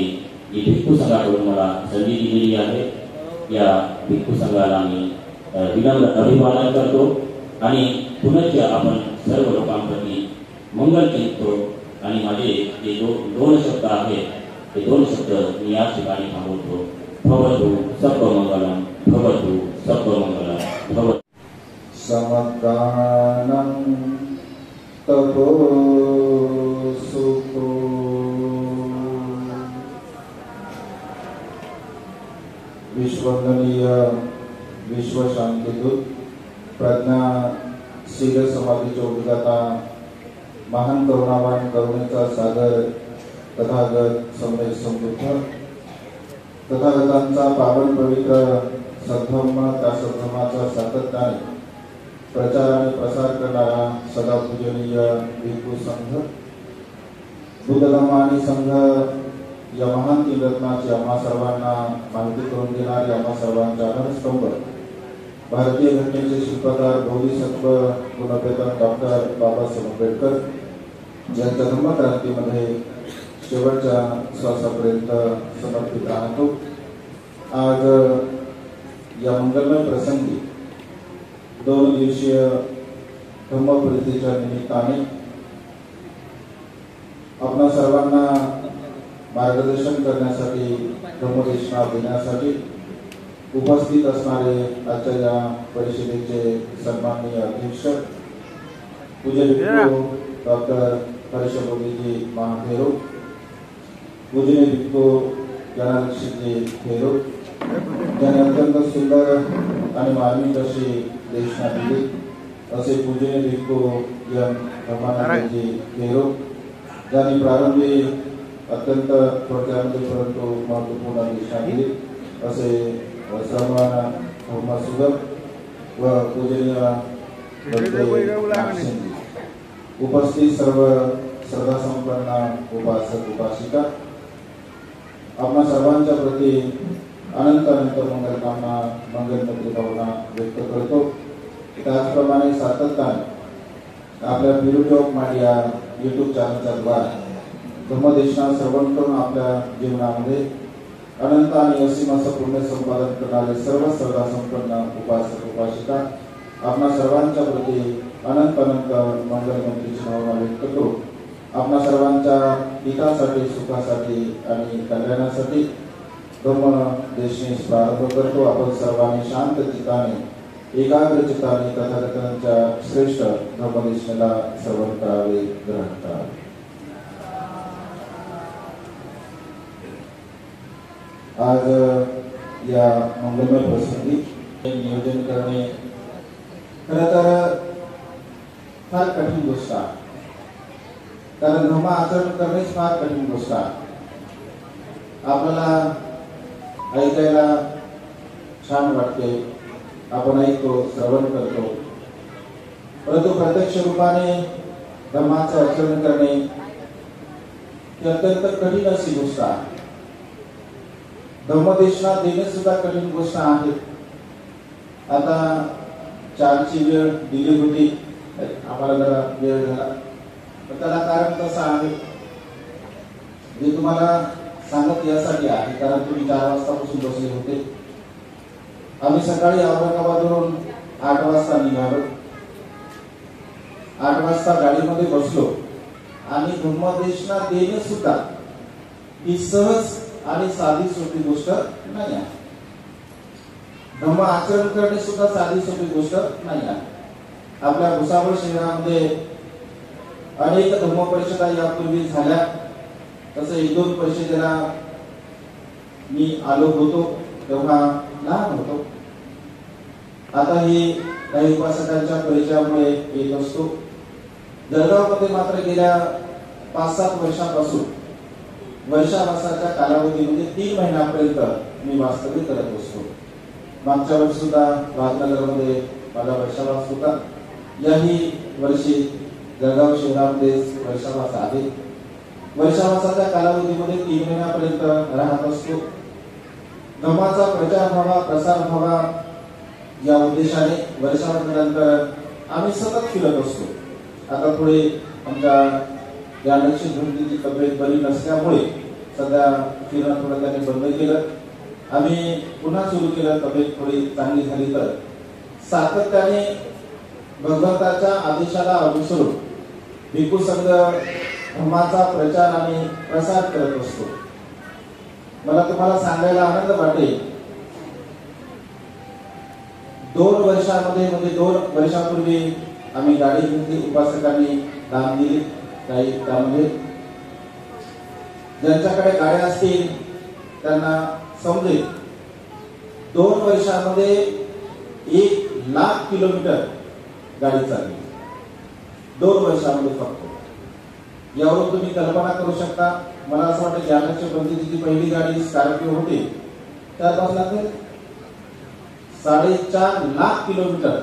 ही भिक्खू संघाकडून मला संधी दिलेली आहे. या भिक्खू संघाला मी विनम्र अभिवादन करतो आणि पुनश्च आपण सर्व लोकांप्रती मंगल चिंततो. आणि माझे जे 2 शब्द आहेत ते 2 शब्द मी याच ठिकाणी थांबवतो. भवतु सर्वमंगलम, भवतु सर्वमंगलम, भवतु. समदानं तपो सुखो विश्ववंदनीय विश्व शांतिदूत प्रज्ञाशील समाधीचे उद्गाता महान करुणावान करुणेचा सागर तथागत सम्यक समृद्ध तथागतांचा पावन पवित्र सद्धर्म त्या सद्धर्माचा सातत्याने प्रचार आणि प्रसार करणारा सदा पूजनीय भिक्खू संघ, बुद्ध धम्म आणि संघ या महान 3 रत्नाची आम्हा सर्वांना माहिती करून देणारी आम्हा सर्वांचा आधारस्तंभ भारतीय घटनेचे शिल्पकार बोधिसत्व गुणवेता डॉक्टर बाबासाहेब आंबेडकर यांच्या धर्मक्रांतीमध्ये शेवटच्या श्वासापर्यंत समर्पित राहतो. आज या मंगलमय प्रसंगी 2 दिवसीय धम्मपरिषदेच्या निमित्ताने आपणा सर्वांना मार्गदर्शन करण्यासाठी धम्मदेशना देण्यासाठी उपस्थित असणारे आजच्या या परिषदेचे सन्माननीय अध्यक्ष पूज्य भिक्खू डॉक्टर हर्षबोधीजी महाथेरो, पूजनीय भिक्खू ज्ञानाक्षीजी थेरो ज्यांनी अत्यंत सुंदर आणि मार्मिक अशी देशना दिली, असे पूजनीय भिक्खू एम रमानंदजी थेरो ज्यांनी प्रारंभी अत्यंत थोडक्यामध्ये परंतु महत्वपूर्ण देशना दिली, असे श्रमण मोहम्मद सुगम व पूजनीय उपस्थित सर्व श्रद्धासंपन्न उपासक उपासिका आपणा सर्वांच्या प्रती अनंत अनंत मंगलकामना मंगलमैत्री भावना व्यक्त करतो. त्याचप्रमाणे सातत्याने आपल्या ब्युटी ऑफ माइंड या YouTube चॅनलच्या द्वारे धम्मदेशना सर्वांकडून आपल्या जीवनामध्ये अनंत आणि असीम असं पुण्य संपादन करणारे सर्व श्रद्धासंपन्न उपासक उपासिका आपणा सर्वांच्या प्रती अनंत अनंत मंगलमैत्रीची भावना व्यक्त करू. आपणा सर्वांच्या हितासाठी सुखासाठी आणि कल्याणासाठी धम्मदेशनेस प्रारंभ करतो. आपण सर्वांनी शांत चित्ताने एकाग्र चित्ताने तथागतांच्या श्रेष्ठ धम्मदेशनेला श्रवण करावे, ग्रहण करावे. आज या मंगलमय प्रसंगी नियोजन करणे खरं तर फार कठीण गोष्ट आहे, कारण धम्म आचरण करणेच फार कठीण गोष्ट आहे. आपल्याला ऐकायला छान वाटते, आपण ऐकतो, श्रवण करतो, परंतु प्रत्यक्ष रूपाने धम्माचं आचरण करणे ही अत्यंत कठीण अशी गोष्ट आहे. धम्मदेशना देणे सुद्धा कठीण गोष्ट आहे. आता 4ची वेळ दिली होती, आम्हाला जरा वेळ झाला, पण त्याला कारण कसं आहे जे तुम्हाला सांगत यासाठी आहे, कारण तुम्ही 4 वाजतापासून बसले होते. आम्ही सकाळी औरंगाबादवरून 8 वाजता निघालो. 8 वाजता गाडीमध्ये बसलो आणि धम्मदेशना देणे सुद्धा ही सहज आणि साधी सोपी गोष्ट नाही आहे. धम्म आचरण करणे सुद्धा साधी सोपी गोष्ट नाही आहे. आपल्या भुसावळ शहरामध्ये अनेक धम्म परिषदा यापूर्वी झाल्या, तसं 1-2 परिषदेला मी आलो होतो, तेव्हा लहान होतो. आता ही काही उपासकांच्या परिचयामुळे येत असतो. जळगावमध्ये मात्र गेल्या 5-7 वर्षापासून वर्षावासाच्या कालावधीमध्ये 3 महिन्यापर्यंत मी वास्तव्य करत असतो. मागच्या वर्षी सुद्धा राजनगरमध्ये माझा वर्षावास होता. याही वर्षी जळगाव शहरामध्ये वर्षावास आहे. वर्षावासाच्या कालावधीमध्ये 3 महिन्यापर्यंत राहत असतो. धम्माचा प्रचार व्हावा, प्रसार व्हावा या उद्देशाने वर्षावासानंतर आम्ही सतत फिरत असतो. आता पुढे आमच्या या लक्षित भंतीची तब्येत बरी नसल्यामुळे सध्या फिरणं थोडं त्यांनी बंद केलं. आम्ही पुन्हा सुरू केलं, तब्येत थोडी चांगली झाली तर सातत्याने भगवंताच्या आदेशाला अनुसरून भिक्खू संघ धम्माचा प्रचार आणि प्रसार करत असतो. मला तुम्हाला सांगायला आनंद वाटेल, 2 वर्षामध्ये म्हणजे 2 वर्षापूर्वी आम्ही गाडी घेतली, उपासकांनी दान दिली. काही त्यामध्ये ज्यांच्याकडे गाड्या असतील त्यांना समजेल, 2 वर्षामध्ये 1,00,000 किलोमीटर गाडी चालली. 2 वर्षामध्ये फक्त. यावरून तुम्ही कल्पना करू शकता. मला असं वाटतं ज्ञानाच्या बंदीची पहिली गाडी स्कॉर्पिओ होती, त्यापासून 4.5 किलोमीटर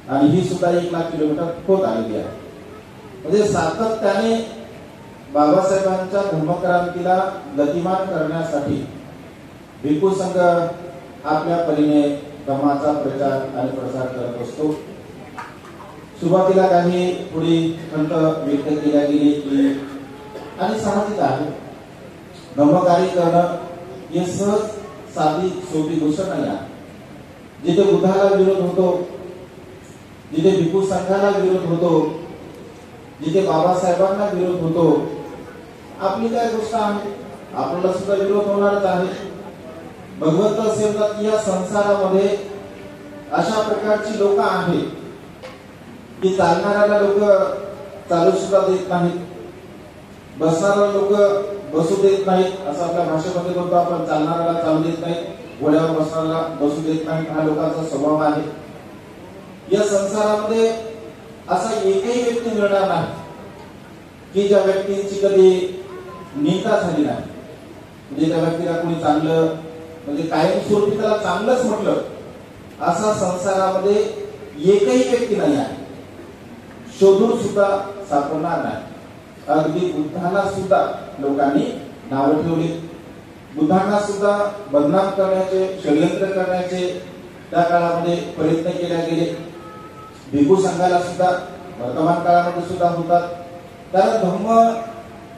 आणि ही सुद्धा 1,00,000 किलोमीटर होत आलेली आहे. म्हणजे सातत्याने बाबासाहेबांच्या धर्मक्रांतीला गतिमान करण्यासाठी भिक्खू संघ आपल्या परीने धम्माचा प्रचार आणि प्रसार करत असतो. सुरुवातीला काही थोडी खंत व्यक्त केल्या गेली की आणि साहजिक आहे, धम्मकार्य करणं हे सहज साधी सोपी गोष्ट नाही आहे. जिथे बुद्धाला विरोध होतो, जिथे भिक्खू संघाला विरोध होतो, जिथे बाबासाहेबांना विरोध होतो, आपली काय गोष्ट आहे, आपल्याला सुद्धा विरोध होणारच आहे. भगवंत असे म्हणतात की या संसारामध्ये अशा प्रकारची लोक आहेत की चालणाऱ्याला लोक चालू सुद्धा देत नाहीत, बसणाऱ्या लोक बसू देत नाहीत. असं आपल्या भाषेमध्ये बोलतो आपण, चालणाऱ्याला चालू देत नाहीत, घोड्यावर बसणाऱ्याला बसू देत नाहीत. हा लोकांचा स्वभाव आहे. या संसारामध्ये असा एकही व्यक्ती मिळणार नाही की ज्या व्यक्तींची कधी निंदा झाली नाही. म्हणजे त्या व्यक्तीला कोणी चांगलं, म्हणजे कायमस्वरूपी त्याला चांगलंच म्हटलं, असा संसारामध्ये एकही व्यक्ती नाही आहे, शोधून सुद्धा सापडणार नाही. अगदी बुद्धाला सुद्धा लोकांनी नावं ठेवली, बुद्धांना सुद्धा बदनाम करण्याचे, षडयंत्र करण्याचे त्या काळामध्ये प्रयत्न केले गेले. भिक्खू संघाला सुद्धा वर्तमान काळामध्ये सुद्धा होतात. कारण धम्म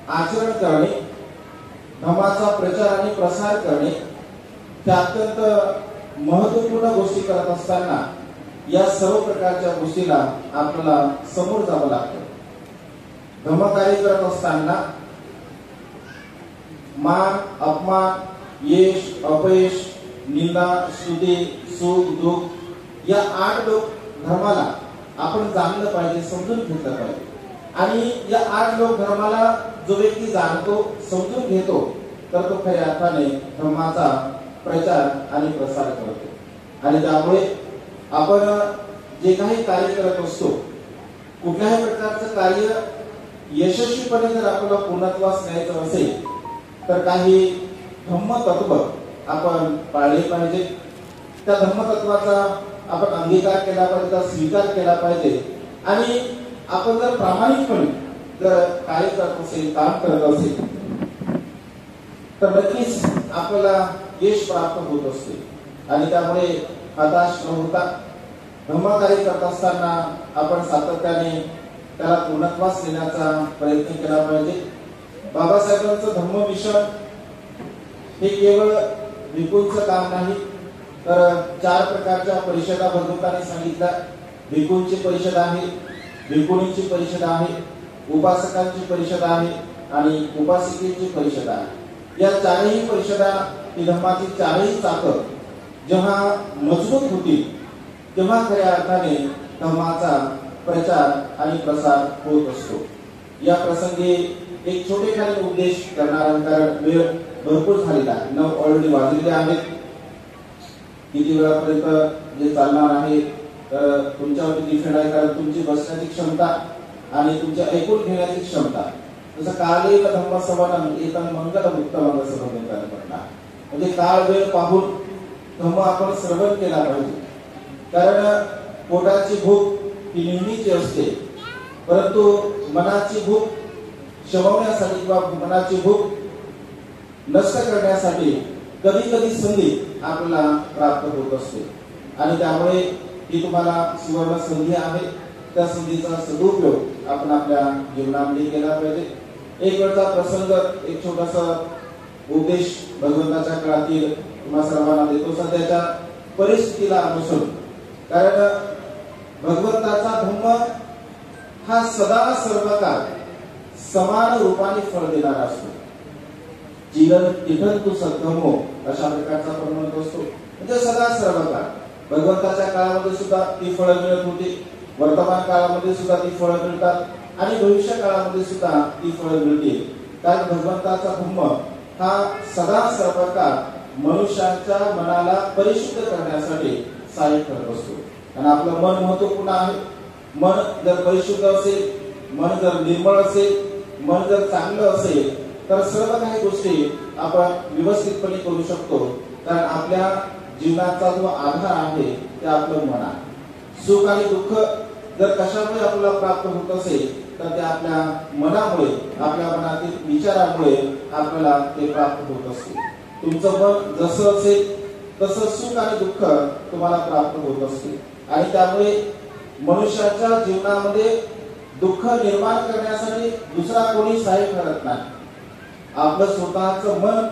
आचरण करणे, धम्माचा प्रचार आणि प्रसार करणे त्या अत्यंत महत्वपूर्ण गोष्टी करत असताना या सर्व प्रकारच्या गोष्टीला आपल्याला समोर जावं लागतं. धम्मकार्य करत असताना मान, अपमान, यश, अपयश, निंदा, स्तुती, सुख, दुःख या 8 लोक धर्माला आपण जाणलं पाहिजे, समजून घेतलं पाहिजे. आणि या 8 लोक धर्माला जो व्यक्ती जाणतो, समजून घेतो, तर तो खऱ्या अर्थाने धर्माचा प्रचार आणि प्रसार करतो. आणि त्यामुळे आपण जे काही कार्य करत असतो, कुठल्याही प्रकारचं कार्य यशस्वीपणे जर आपल्याला पूर्णत्वास न्यायचं असेल तर काही धम्मतत्व आपण पाळले पाहिजे. त्या धम्मतत्वाचा आपण अंगीकार केला पाहिजे, त्याचा स्वीकार केला पाहिजे. आणि आपण जर प्रामाणिकपणे जर कार्य करत असेल, काम करत असेल, तर नक्कीच आपल्याला यश प्राप्त होत असते. आणि त्यामुळे हताश न होता धम्मकार्य करत असताना आपण सातत्याने त्याला पूर्णत्वास नेण्याचा प्रयत्न केला पाहिजे. बाबासाहेबांचं धम्म मिशन हे केवळ भिक्खूंचं काम नाही, तर 4 प्रकारच्या परिषदा भगवंतांनी सांगितल्या. भिक्खूंची परिषद आहे, भिक्खुनींची परिषद आहे, उपासकांची परिषद आहे आणि उपासिकेची परिषद आहे. या 4ही परिषदा ही धम्माची 4ही चाकं जेव्हा मजबूत होतील तेव्हा खऱ्या अर्थाने धम्माचा प्रचार आणि प्रसार होत असतो. या प्रसंगी एक छोटेखानी उपदेश करणारा, कारण वेळ भरपूर झालेला आहे, 9 ऑलरेडी वाजलेले आहेत. किती वेळापर्यंत जे चालणार आहे तर तुमच्यावरती डिपेंड आहे, कारण तुमची बसण्याची क्षमता आणि तुमच्या ऐकून घेण्याची क्षमता. जसं कालेन धम्म श्रवणं एतं मंगलम उत्तमं श्रवणं करणार, म्हणजे काळ वेळ पाहून धम्म आपण श्रवण केला पाहिजे. कारण पोटाची भूक ही नेहमीची असते, परंतु मनाची भूक शमवण्यासाठी किंवा मनाची भूक नष्ट करण्यासाठी कधी कधी संधी आपल्याला प्राप्त होत असते. आणि त्यामुळे ही तुम्हाला सुवर्ण संधी आहे. त्या संधीचा सदुपयोग आपण आपल्या जीवनामध्ये केला पाहिजे. एक वेळचा प्रसंग, एक छोटासा उपदेश भगवंताच्या काळातील तुम्हा सर्वांना देतो सध्याच्या परिस्थितीला अनुसरून. कारण भगवंताचा धम्म हा सदा सर्वकाळ समान रूपाने फळ देणारा असतो. जीवन तिथं तू सद्धम्मो अशा प्रकारचा आपण म्हणत असतो. म्हणजे सदा सर्वकाळ भगवंताच्या काळामध्ये सुद्धा ती फळं मिळत होती, वर्तमान काळामध्ये सुद्धा ती फळं मिळतात आणि भविष्य काळामध्ये सुद्धा ती फळं मिळतील. कारण भगवंताचा धम्म हा सदा सर्वकाळ मनुष्याच्या मनाला परिशुद्ध करण्यासाठी सहाय्य करत असतो. आणि आपलं मन महत्वपूर्ण आहे. मन जर परिशुद्ध असेल, मन जर निर्मळ असेल, मन जर चांगलं असेल तर सर्व काही गोष्टी आपण व्यवस्थितपणे करू शकतो. कारण आपल्या जीवनाचा जो आधार आहे ते आपलं मन आहे. सुख आणि दुःख जर कशामुळे आपल्याला प्राप्त होत असेल तर ते आपल्या मनामुळे, आपल्या मनातील विचारामुळे आपल्याला ते प्राप्त होत असते. तुमचं मन जसं असेल तसं सुख आणि दुःख तुम्हाला प्राप्त होत असते. आणि त्यामुळे मनुष्याच्या जीवनामध्ये दुःख निर्माण करण्यासाठी दुसरा कोणी सहाय्य करत नाही. आपलं स्वतःचं मन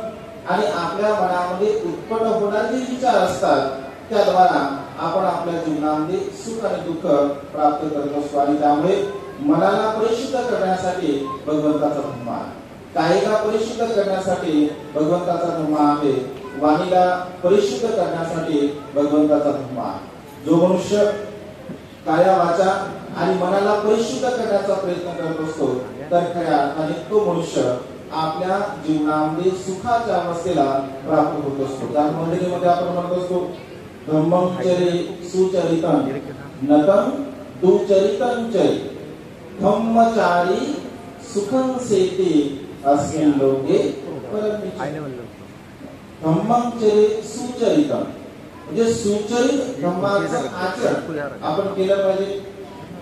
आणि आपल्या मनामध्ये उत्पन्न होणारे जे विचार असतात त्याद्वारा आपण आपल्या जीवनामध्ये सुख आणि दुःख प्राप्त करत असतो. आणि त्यामुळे मनाला परिशुद्ध करण्यासाठी भगवंताचा धर्म आहे, कायेला परिशुद्ध करण्यासाठी भगवंताचा धर्म आहे, वाणीला परिशुद्ध करण्यासाठी भगवंताचा धर्म आहे. जो मनुष्य काया वाचा आणि मनाला परिशुद्ध करण्याचा प्रयत्न करत असतो तर खऱ्या अर्थाने तो मनुष्य आपल्या जीवनामध्ये सुखाच्या अवस्थेला प्राप्त होत असतो. त्या मंडळीमध्ये आपण म्हणत असतो धम्मं चरे सुचरितं नतं दुचरितं चरे धम्मचारी सुखं सेते अस्मिन् लोके परमेश्वर. धम्मं चरे सुचरितं म्हणजे सुचरित धम्माचं आचरण आपण केलं पाहिजे.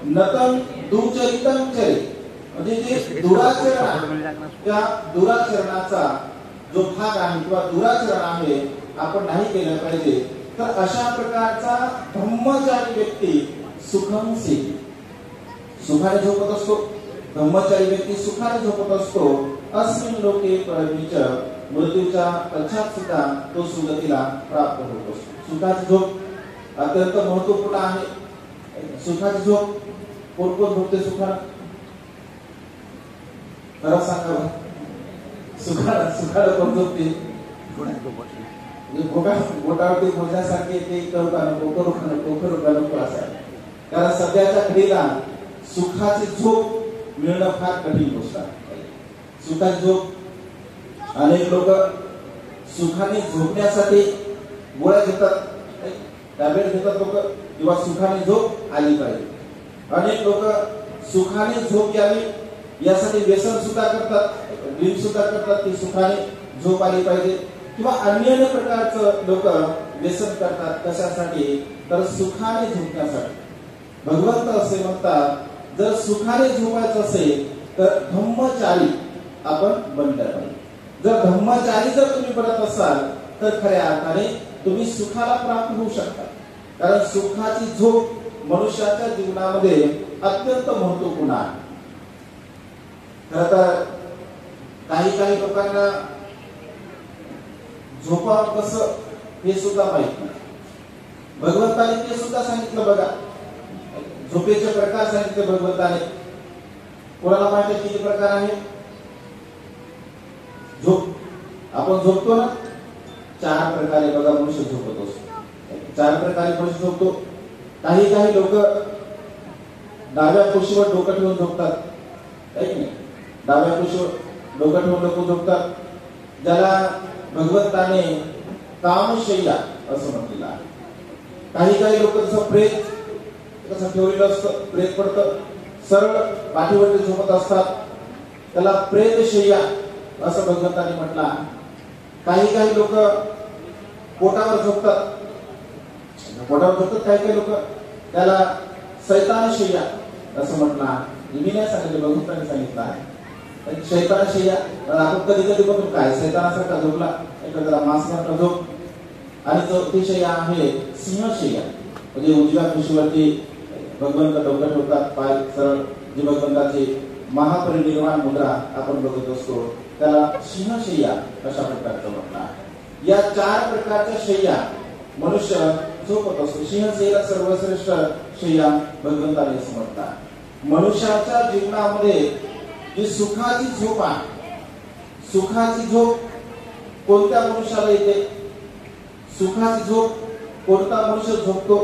नतं दुचरितं चरे म्हणजे जे दुराचरण आहे त्या दुराचरणाचा जो भाग आहे किंवा दुराचरण आहे आपण नाही केलं पाहिजे. तर अशा प्रकारचा धम्मचारी व्यक्ती सुखं सेते, सुखाने झोपत असतो. धम्मचारी व्यक्ती सुखाने झोपत असतो. अस्मिन् लोके परमेश्वर मृत्यूच्या पश्चात सुद्धा तो सुगतीला प्राप्त होत असतो. सुखाची झोप अत्यंत महत्वपूर्ण आहे. सुखाची झोप कोण कोण झोपते सुखाने? खरं सांगा, सुखाला कोण झोपते? बोटावरती मोजण्यासारखे ते करू का नको असं. कारण सध्याच्या घडीला सुखाची झोप मिळणं फार कठीण गोष्ट आहे. सुखाची झोप अनेक लोक सुखाने झोपण्यासाठी गोळ्या घेतात, टॅबलेट घेतात लोक, किंवा सुखाने झोप आली पाहिजे. अनेक लोक सुखाने झोप यावी यासाठी व्यसन सुद्धा करतात, ड्रिंक सुद्धा करतात की सुखाने झोप आली पाहिजे. किंवा अन्य प्रकारचं लोक व्यसन करतात. कशासाठी? तर सुखाने झोपण्यासाठी. भगवंत असे म्हणतात जर सुखाने झोपायचं असेल तर धम्मचारी आपण बनलं पाहिजे. जर धम्मचारी जर तुम्ही बनत असाल तर खऱ्या अर्थाने तुम्ही सुखाला प्राप्त होऊ शकता. कारण सुखाची झोप मनुष्याच्या जीवनामध्ये अत्यंत महत्वपूर्ण आहे. खरं तर काही लोकांना झोपावं कसं हे सुद्धा माहित नाही. भगवंताने ते सुद्धा सांगितलं बघा. झोपेचे प्रकार सांगितले भगवंताने. कोणाला माहिती किती प्रकार आहे? झोप आपण झोपतो ना, 4 प्रकारे बघा मनुष्य झोपत असतो. 4 प्रकारे मनुष्य झोपतो. काही लोक डाव्या कुशीवर डोकं ठेवून झोपतात, आहे की नाही? डाव्या कुशीवर डोकं ठेवून लोक झोपतात. ज्याला भगवंताने कामशय्या असं म्हटलेलं आहे. काही लोक जसं प्रेत कसं ठेवलेलं असतं, प्रेत पडतं सरळ पाठीवरती झोपत असतात, त्याला प्रेतशय्या असं भगवंताने म्हटलं आहे. काही लोक पोटावर झोपतात, काही लोक त्याला शैतानशय्या असं म्हटलं आहे. मी नाही सांगितलं, भगवंताने सांगितलं आहे. शैतानशय्या आपण कधी बघतो काय शैतानासारखा झोपला, एखाद्याला मांसासारखा झोप. आणि चौथी शय्या आहे सिंहशय्या म्हणजे उजव्या कुशीवरती भगवंत डोकं ठेवतात, पाय सरळ, जी भगवंताची महापरिनिर्वाण मुद्रा आपण बघत असतो त्याला सिंहशय्या अशा प्रकारचं म्हटलं आहे. या 4 प्रकारच्या शय्या मनुष्य झोपत असतो. सिंहशय्या सर्वश्रेष्ठ शय्या भगवंताने असं म्हटलं आहे. मनुष्याच्या जीवनामध्ये जी सुखाची झोप आहे, सुखाची झोप कोणत्या मनुष्याला येते? सुखाची झोप कोणता मनुष्य झोपतो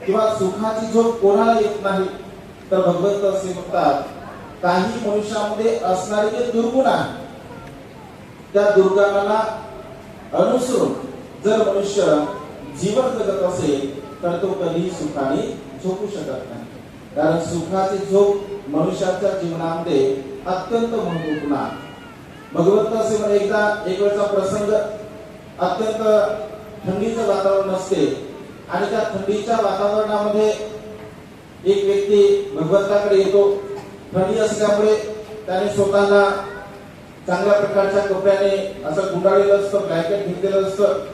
किंवा सुखाची झोप कोणाला येत नाही? तर भगवंत असे म्हणतात काही मनुष्यामध्ये असणारे जे दुर्गुण आहे त्या दुर्गुणाला अनुसरून जर मनुष्य जीवन जगत असेल तर तो कधी सुखाने झोपू शकत नाही. कारण सुखाची झोप मनुष्याच्या जीवनामध्ये अत्यंत महत्वपूर्ण आहे. भगवंत असे म्हणे एक वेळचा प्रसंग, अत्यंत थंडीचं वातावरण असते आणि त्या थंडीच्या वातावरणामध्ये एक व्यक्ती भगवंताकडे येतो. थंडी असल्यामुळे त्याने स्वतःला चांगल्या प्रकारच्या कपड्याने असं गुंडाळलेलं असतं, ब्लँकेट घेतलेलं असतं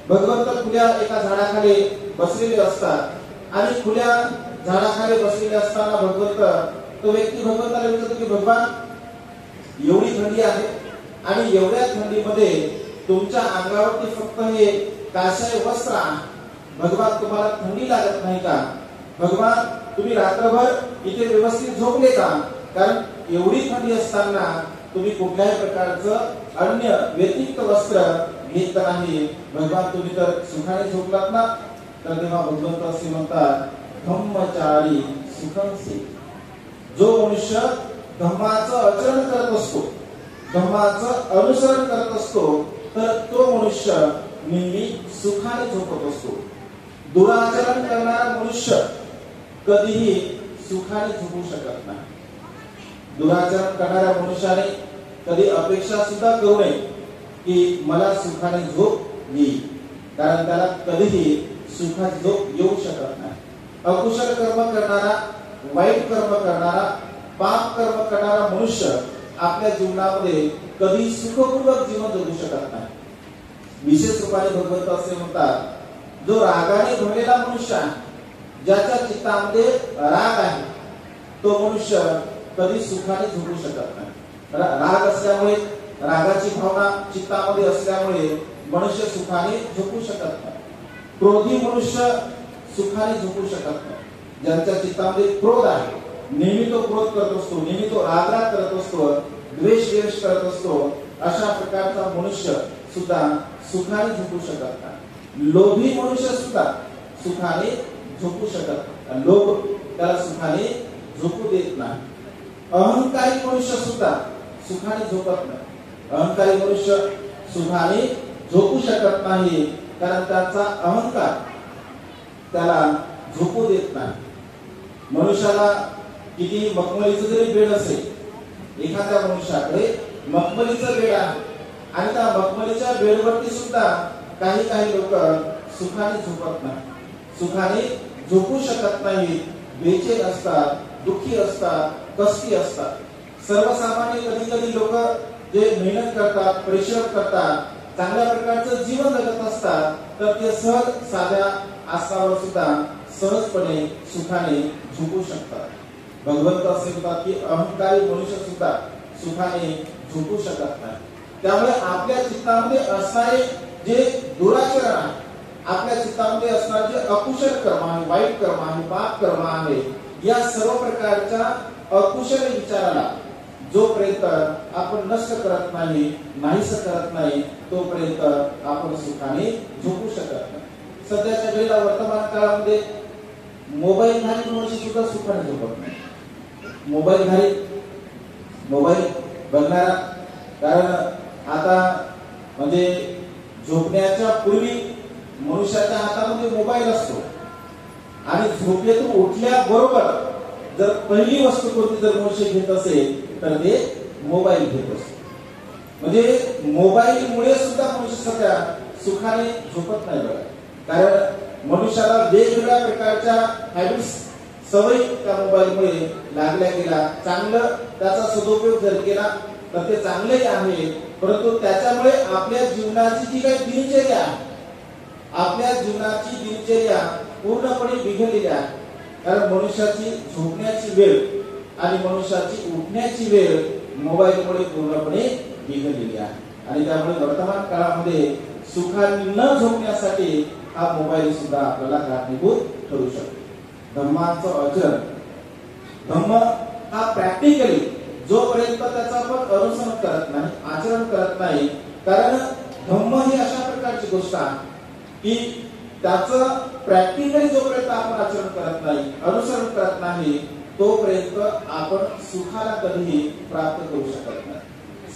भगवंत खुल्या एका झाडाखाली बसलेले असतात आणि खुल्या झाडाखाली बसलेले असताना भगवंत तो व्यक्ती भगवंताला विचारतो की भगवान एवढी थंडी आहे आणि एवढ्या थंडीमध्ये तुमच्या अंगावरती फक्त हे काशाय वस्त्र आहे, भगवान तुम्हाला थंडी लागत नाही का? भगवान तुम्ही रात्रभर इथे व्यवस्थित झोपले का? कारण एवढी थंडी असताना तुम्ही कुठल्याही प्रकारचं अन्य व्यतिरिक्त वस्त्र घेत नाही, भगवान तुम्ही तर सुखाने झोपलात ना? तर तेव्हा भगवंत असे म्हणतात धम्मचारी सुखंसे, जो मनुष्य धम्माचं आचरण करत असतो, धम्माचं अनुसरण करत असतो, तर तो मनुष्य नेहमी सुखाने झोपत असतो. दुराचरण करणारा मनुष्य कधीही सुखाने झोपू शकत नाही. दुराचरण करणाऱ्या मनुष्याने कधी अपेक्षा सुद्धा करू नये की मला सुखाने झोप येईल, कारण त्याला कधीही सुखाची झोप येऊ शकत नाही. अकुशल कर्म करणारा, वाईट कर्म करणारा, पाप कर्म करणारा मनुष्य आपल्या जीवनामध्ये कधी सुखपूर्वक जीवन जगू शकत नाही. विशेष रूपाने भगवंत असे म्हणतात, जो रागाने भरलेला मनुष्य आहे, ज्याच्या चित्तामध्ये राग आहे, तो मनुष्य कधी सुखाने झोपू शकत नाही. राग असल्यामुळे, रागाची भावना चित्तामध्ये असल्यामुळे मनुष्य सुखाने झोपू शकत नाही. क्रोधी मनुष्य सुखाने झोपू शकत नाही. ज्यांच्या चित्तामध्ये क्रोध आहे, नेहमी तो क्रोध करत असतो, नेहमी तो राग करत असतो, द्वेष करत असतो, अशा प्रकारचा मनुष्य सुद्धा सुखाने झोपू शकत नाही. लोभी मनुष्य सुद्धा सुखाने झोपू शकत नाही. लोभ त्याला सुखाने झोपू देत नाही. अहंकारी मनुष्य सुद्धा सुखाने झोपत नाही. अहंकारी मनुष्य सुखाने झोपू शकत नाही, कारण त्याचा अहंकार त्याला झोपू देत नाही. मनुष्याला किती मखमलीचं जरी बेड असेल, एखाद्या मनुष्याकडे मखमलीचं बेड आहे आणि त्या मखमलीच्या बेडवरती सुद्धा काही लोक सुखाने झोपत नाही, सुखाने झोपू शकत नाही, बेचैन असतात, दुःखी असतात, कष्टी असतात. सर्वसामान्य कधी लोक जे मेहनत करतात, परिश्रम करतात, चांगल्या प्रकारचं जीवन जगत असतात, तर ते सहज साध्या आसनावर सुद्धा सहजपणे सुखाने झोपू शकतात. भगवंत असे म्हणतात की अहंकारी मनुष्य सुद्धा सुखाने झोपू शकत नाही. त्यामुळे आपल्या चित्तामध्ये असणारे जे दुराचरण आहे, आपल्या चित्तामध्ये असणारे जे अकुशल कर्म आहे, वाईट कर्म आहे, पाप कर्म आहे, या सर्व प्रकारच्या अकुशल विचाराला जोपर्यंत आपण नष्ट करत नाही, नाहीस करत नाही, तोपर्यंत आपण सुखाने झोपू शकत नाही. सध्याच्या वेळेला वर्तमान काळामध्ये मोबाईल घाली मनुष्य सुद्धा सुखाने झोपत नाही. मोबाईल घाली, मोबाईल बघणारा, कारण आता म्हणजे झोपण्याच्या पूर्वी मनुष्याच्या हातामध्ये मोबाईल असतो आणि झोपेतून उठल्याबरोबर जर पहिली वस्तू कोणती जर मनुष्य घेत असेल तर ते मोबाईल घेत असतो. म्हणजे मोबाईलमुळे सुद्धा मनुष्य सध्या सुखाने झोपत नाही बघा. कारण मनुष्याला वेगवेगळ्या प्रकारच्या हॅबिट्स, सवयी त्या मोबाईलमुळे लागल्या गेला. चांगलं त्याचा सदुपयोग जर केला तर ते चांगलेही आहे, परंतु त्याच्यामुळे आपल्या जीवनाची जी काही दिनचर्या आहे, आपल्या जीवनाची दिनचर्या पूर्णपणे बिघडलेली आहे. कारण मनुष्याची झोपण्याची वेळ आणि मनुष्याची उठण्याची वेळ मोबाईलमुळे पूर्णपणे बिघडलेली आहे. आणि त्यामुळे वर्तमान काळामध्ये सुखाने न झोपण्यासाठी हा मोबाईल सुद्धा आपल्याला कारणीभूत ठरू शकतो. धम्माचं आचरण, धम्म हा प्रॅक्टिकली जोपर्यंत त्याचा आपण अनुसरण करत नाही, आचरण करत नाही, कारण धम्म ही अशा प्रकारची गोष्ट आहे की त्याचं प्रॅक्टिकली जोपर्यंत आपण आचरण करत नाही, अनुसरण करत नाही, तोपर्यंत आपण सुखाला कधीही प्राप्त करू शकत नाही.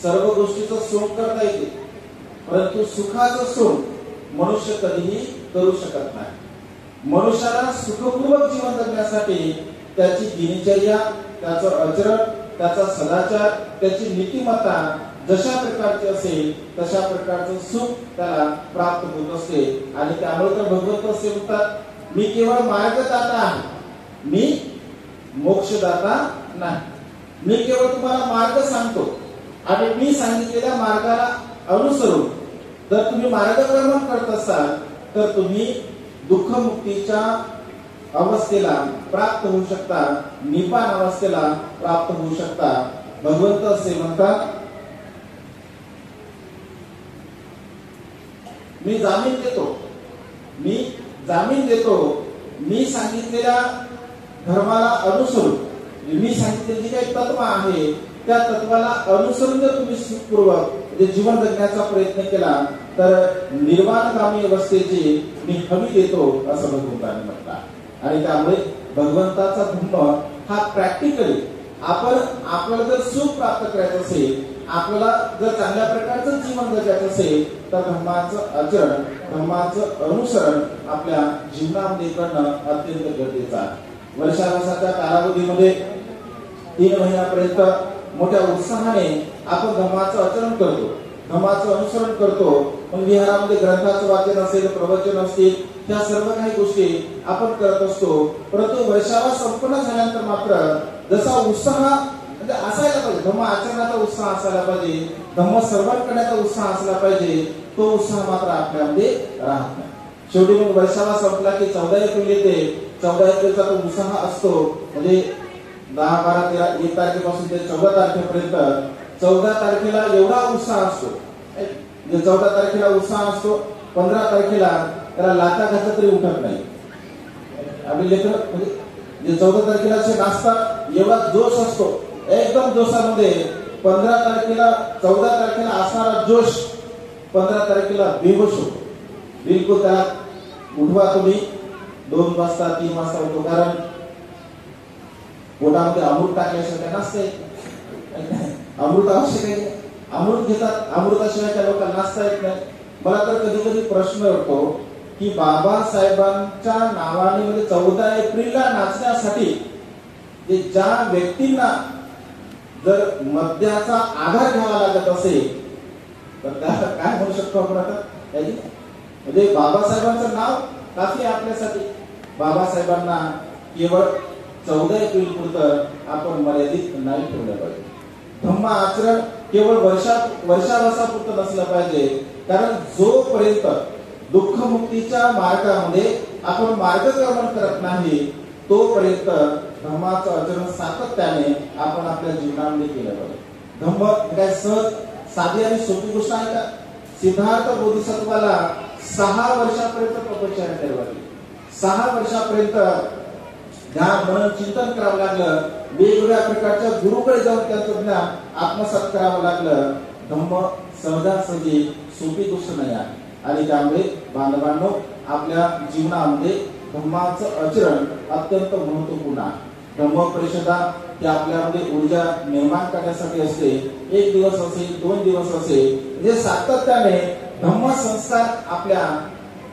सर्व गोष्टीचं सोंग करता येते, परंतु सुखाचं सोंग मनुष्य कधीही करू शकत नाही. मनुष्याला सुखपूर्वक जीवन जगण्यासाठी त्याची दिनचर्या, त्याचं आचरण, त्याचा सदाचार, त्याची नीतिमत्ता जशा प्रकारची असेल तशा प्रकारचं सुख त्याला प्राप्त होत असते. आणि त्यामुळे तर भगवंत असे म्हणतात, मी केवळ मार्गदाता आहे, मी मोक्षदाता नाही. मी केवळ तुम्हाला मार्ग सांगतो आणि मी सांगितलेल्या मार्गाला अनुसरून जर तुम्ही मार्गक्रमण करत असाल तर तुम्ही दुःखमुक्तीच्या अवस्थेला प्राप्त होऊ शकता, निपान अवस्थेला प्राप्त होऊ शकता. भगवंत असे म्हणतात, मी जामीन देतो, मी सांगितलेल्या धर्माला अनुसरून, मी सांगितलेले जे काही तत्व आहे त्या तत्वाला अनुसरून जर तुम्ही सुखपूर्वक जे जीवन जगण्याचा प्रयत्न केला तर निर्वाणगामी अवस्थेची मी हमी देतो असं भगवंताने म्हटलं. आणि त्यामुळे भगवंताचा धर्म हा प्रॅक्टिकली आपल्याला जर सुख प्राप्त करायचं असेल, आपल्याला जर चांगल्या प्रकारचं जीवन जगायचं असेल तर धर्माचं आचरण, धर्माचं अनुसरण आपल्या जीवनामध्ये करणं अत्यंत गरजेचं आहे. वर्षाच्या कालावधीमध्ये 3 महिन्यापर्यंत मोठ्या उत्साहाने आपण धर्माचं आचरण करतो, धर्माचं अनुसरण करतो. मग विहारामध्ये ग्रंथाचं वाचन असेल, प्रवचन असतील, त्या सर्व काही गोष्टी आपण करत असतो. परंतु वर्षावा संपन्न झाल्यानंतर मात्र जसा उत्साह म्हणजे असायला पाहिजे, धर्म आचरणाचा उत्साह असायला पाहिजे, धर्म सर्वण करण्याचा उत्साह असला पाहिजे, तो उत्साह मात्र आपल्यामध्ये राहत नाही. शेवटी मग वर्षावा संपला की 14 एप्रिल येते. 14 एप्रिलचा तो उत्साह असतो, म्हणजे 10, 12, 13, 1 तारखेपासून ते 14 तारखेपर्यंत. 14 तारखेला एवढा उत्साह असतो, म्हणजे 14 तारखेला उत्साह असतो, 15 तारखेला त्याला लाथा घातला तरी उठत नाही. आपले लेकर म्हणजे 14 तारखेला नाचतात, एवढा जोश असतो, एकदम जोशामध्ये. 15 तारखेला 14 तारखेला असणारा जोश 15 तारखेला बेहोश होतो. बिलकुल त्याला उठवा तुम्ही 2 वाजता 3 वाजता उठतो, कारण पोटामध्ये अमृत टाकल्याशिवाय नसते. अमृत आवश्यक आहे, अमृत घेतात, अमृताशिवाय त्या लोकांना नाचता येत नाही. मला तर कधी कधी प्रश्न येतो की बाबासाहेबांच्या नावाने म्हणजे 14 एप्रिलला नाचण्यासाठी ज्या व्यक्तींना जर मद्याचा आधार घ्यावा लागत असेल तर त्याला काय म्हणू शकतो आपण आता? म्हणजे बाबासाहेबांचं नाव काफी आपल्यासाठी. बाबासाहेबांना केवळ 14 एप्रिल पुरतं आपण मर्यादित नाही ठेवलं पाहिजे. धम्म आचरण केवळ वर्षापुरतं नसलं पाहिजे, कारण जोपर्यंत दुःखमुक्तीच्या मार्गामध्ये आपण मार्गक्रमण करत नाही तोपर्यंत धर्माचं आचरण सातत्याने आपण आपल्या जीवनामध्ये केलं पाहिजे. धम्म काय सहज साधी आणि सोपी गोष्ट आहे का? सिद्धार्थ बोधिसत्वाला 6 वर्षापर्यंत तपश्चर्या करावी लागली. 6 वर्षापर्यंत ध्यान, मनन, चिंतन करावं लागलं. वेगवेगळ्या प्रकारच्या गुरुकडे जाऊन त्यांचं ज्ञान आत्मसात करावं लागलं. धम्म सहजासहजी सोपी गोष्ट नाही आहे. आणि त्यामुळे बांधवांनो, आपल्या जीवनामध्ये धम्माचं आचरण अत्यंत महत्वपूर्ण आहे. धम्म परिषदा ही आपल्यामध्ये ऊर्जा निर्माण करण्यासाठी असते. 1 दिवस असेल, 2 दिवस असेल, म्हणजे सातत्याने धम्म संस्कार आपल्या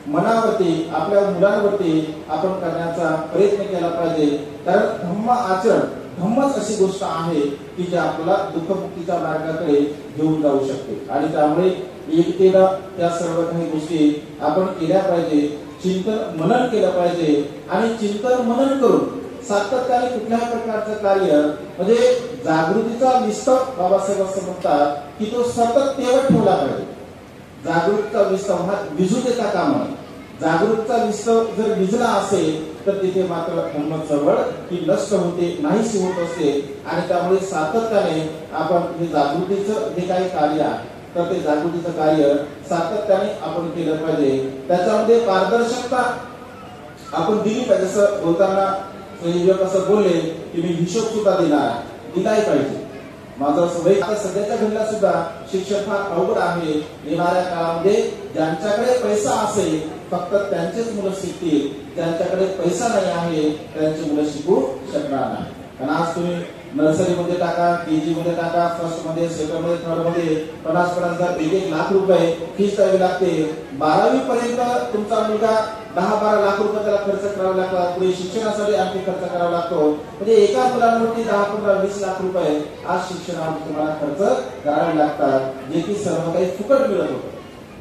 मनावरती, आपल्या मुलांवरती आपण करण्याचा प्रयत्न केला पाहिजे. कारण धम्म आचरण, धम्मच अशी गोष्ट आहे की जी आपल्याला दुःखमुक्तीच्या मार्गाकडे घेऊन जाऊ शकते. आणि त्यामुळे एकतेनं त्या सर्व काही गोष्टी आपण केल्या पाहिजे. चिंतन मनन केलं पाहिजे. आणि चिंतन मनन करून सातत्याने कुठल्याही प्रकारचं कार्य म्हणजे जागृतीचा विस्तव, बाबासाहेब असं म्हणतात की तो सतत तेवत ठेवला पाहिजे. जागृतीचा विस्तव हा विझू देता कामा नये. जागृतीचा विस्तव जर विझला असेल तर तिथे मात्र धम्म चळवळ ही नष्ट होते, नाहीशी होत असते. आणि त्यामुळे सातत्याने आपण हे जागृतीचं जे काही कार्य आहे तर ते जागृतीचं कार्य सातत्याने आपण केलं पाहिजे. त्याच्यामध्ये पारदर्शकता आपण दिली पाहिजे. जसं बोलताना संयोजक असं बोलले की मी हिशोब सुद्धा दिलाही पाहिजे. माझं असं वैयक्तिक आता सध्याच्या घडीला सुद्धा शिक्षण फार अवघड आहे. येणाऱ्या काळामध्ये ज्यांच्याकडे पैसा असेल फक्त त्यांचेच मुलं शिकतील, ज्यांच्याकडे पैसा नाही आहे त्यांची मुलं शिकू शकणार नाही. कारण आज तुम्ही नर्सरीमध्ये टाका, केजी मध्ये टाका, फर्स्ट मध्ये, सेकंड मध्ये, थर्ड मध्ये 50,000 1 लाख रुपये फीस द्यावी लागते. 12वी पर्यंत तुमचा मुलगा 10-12 लाख रुपये त्याला खर्च करावा लागतो. पुढे शिक्षणासाठी आणखी खर्च करावा लागतो. म्हणजे एका मुलांवरती 10-15-20 लाख रुपये आज शिक्षणावर तुम्हाला खर्च करावे लागतात, जे की सर्व काही फुकट मिळत होतं.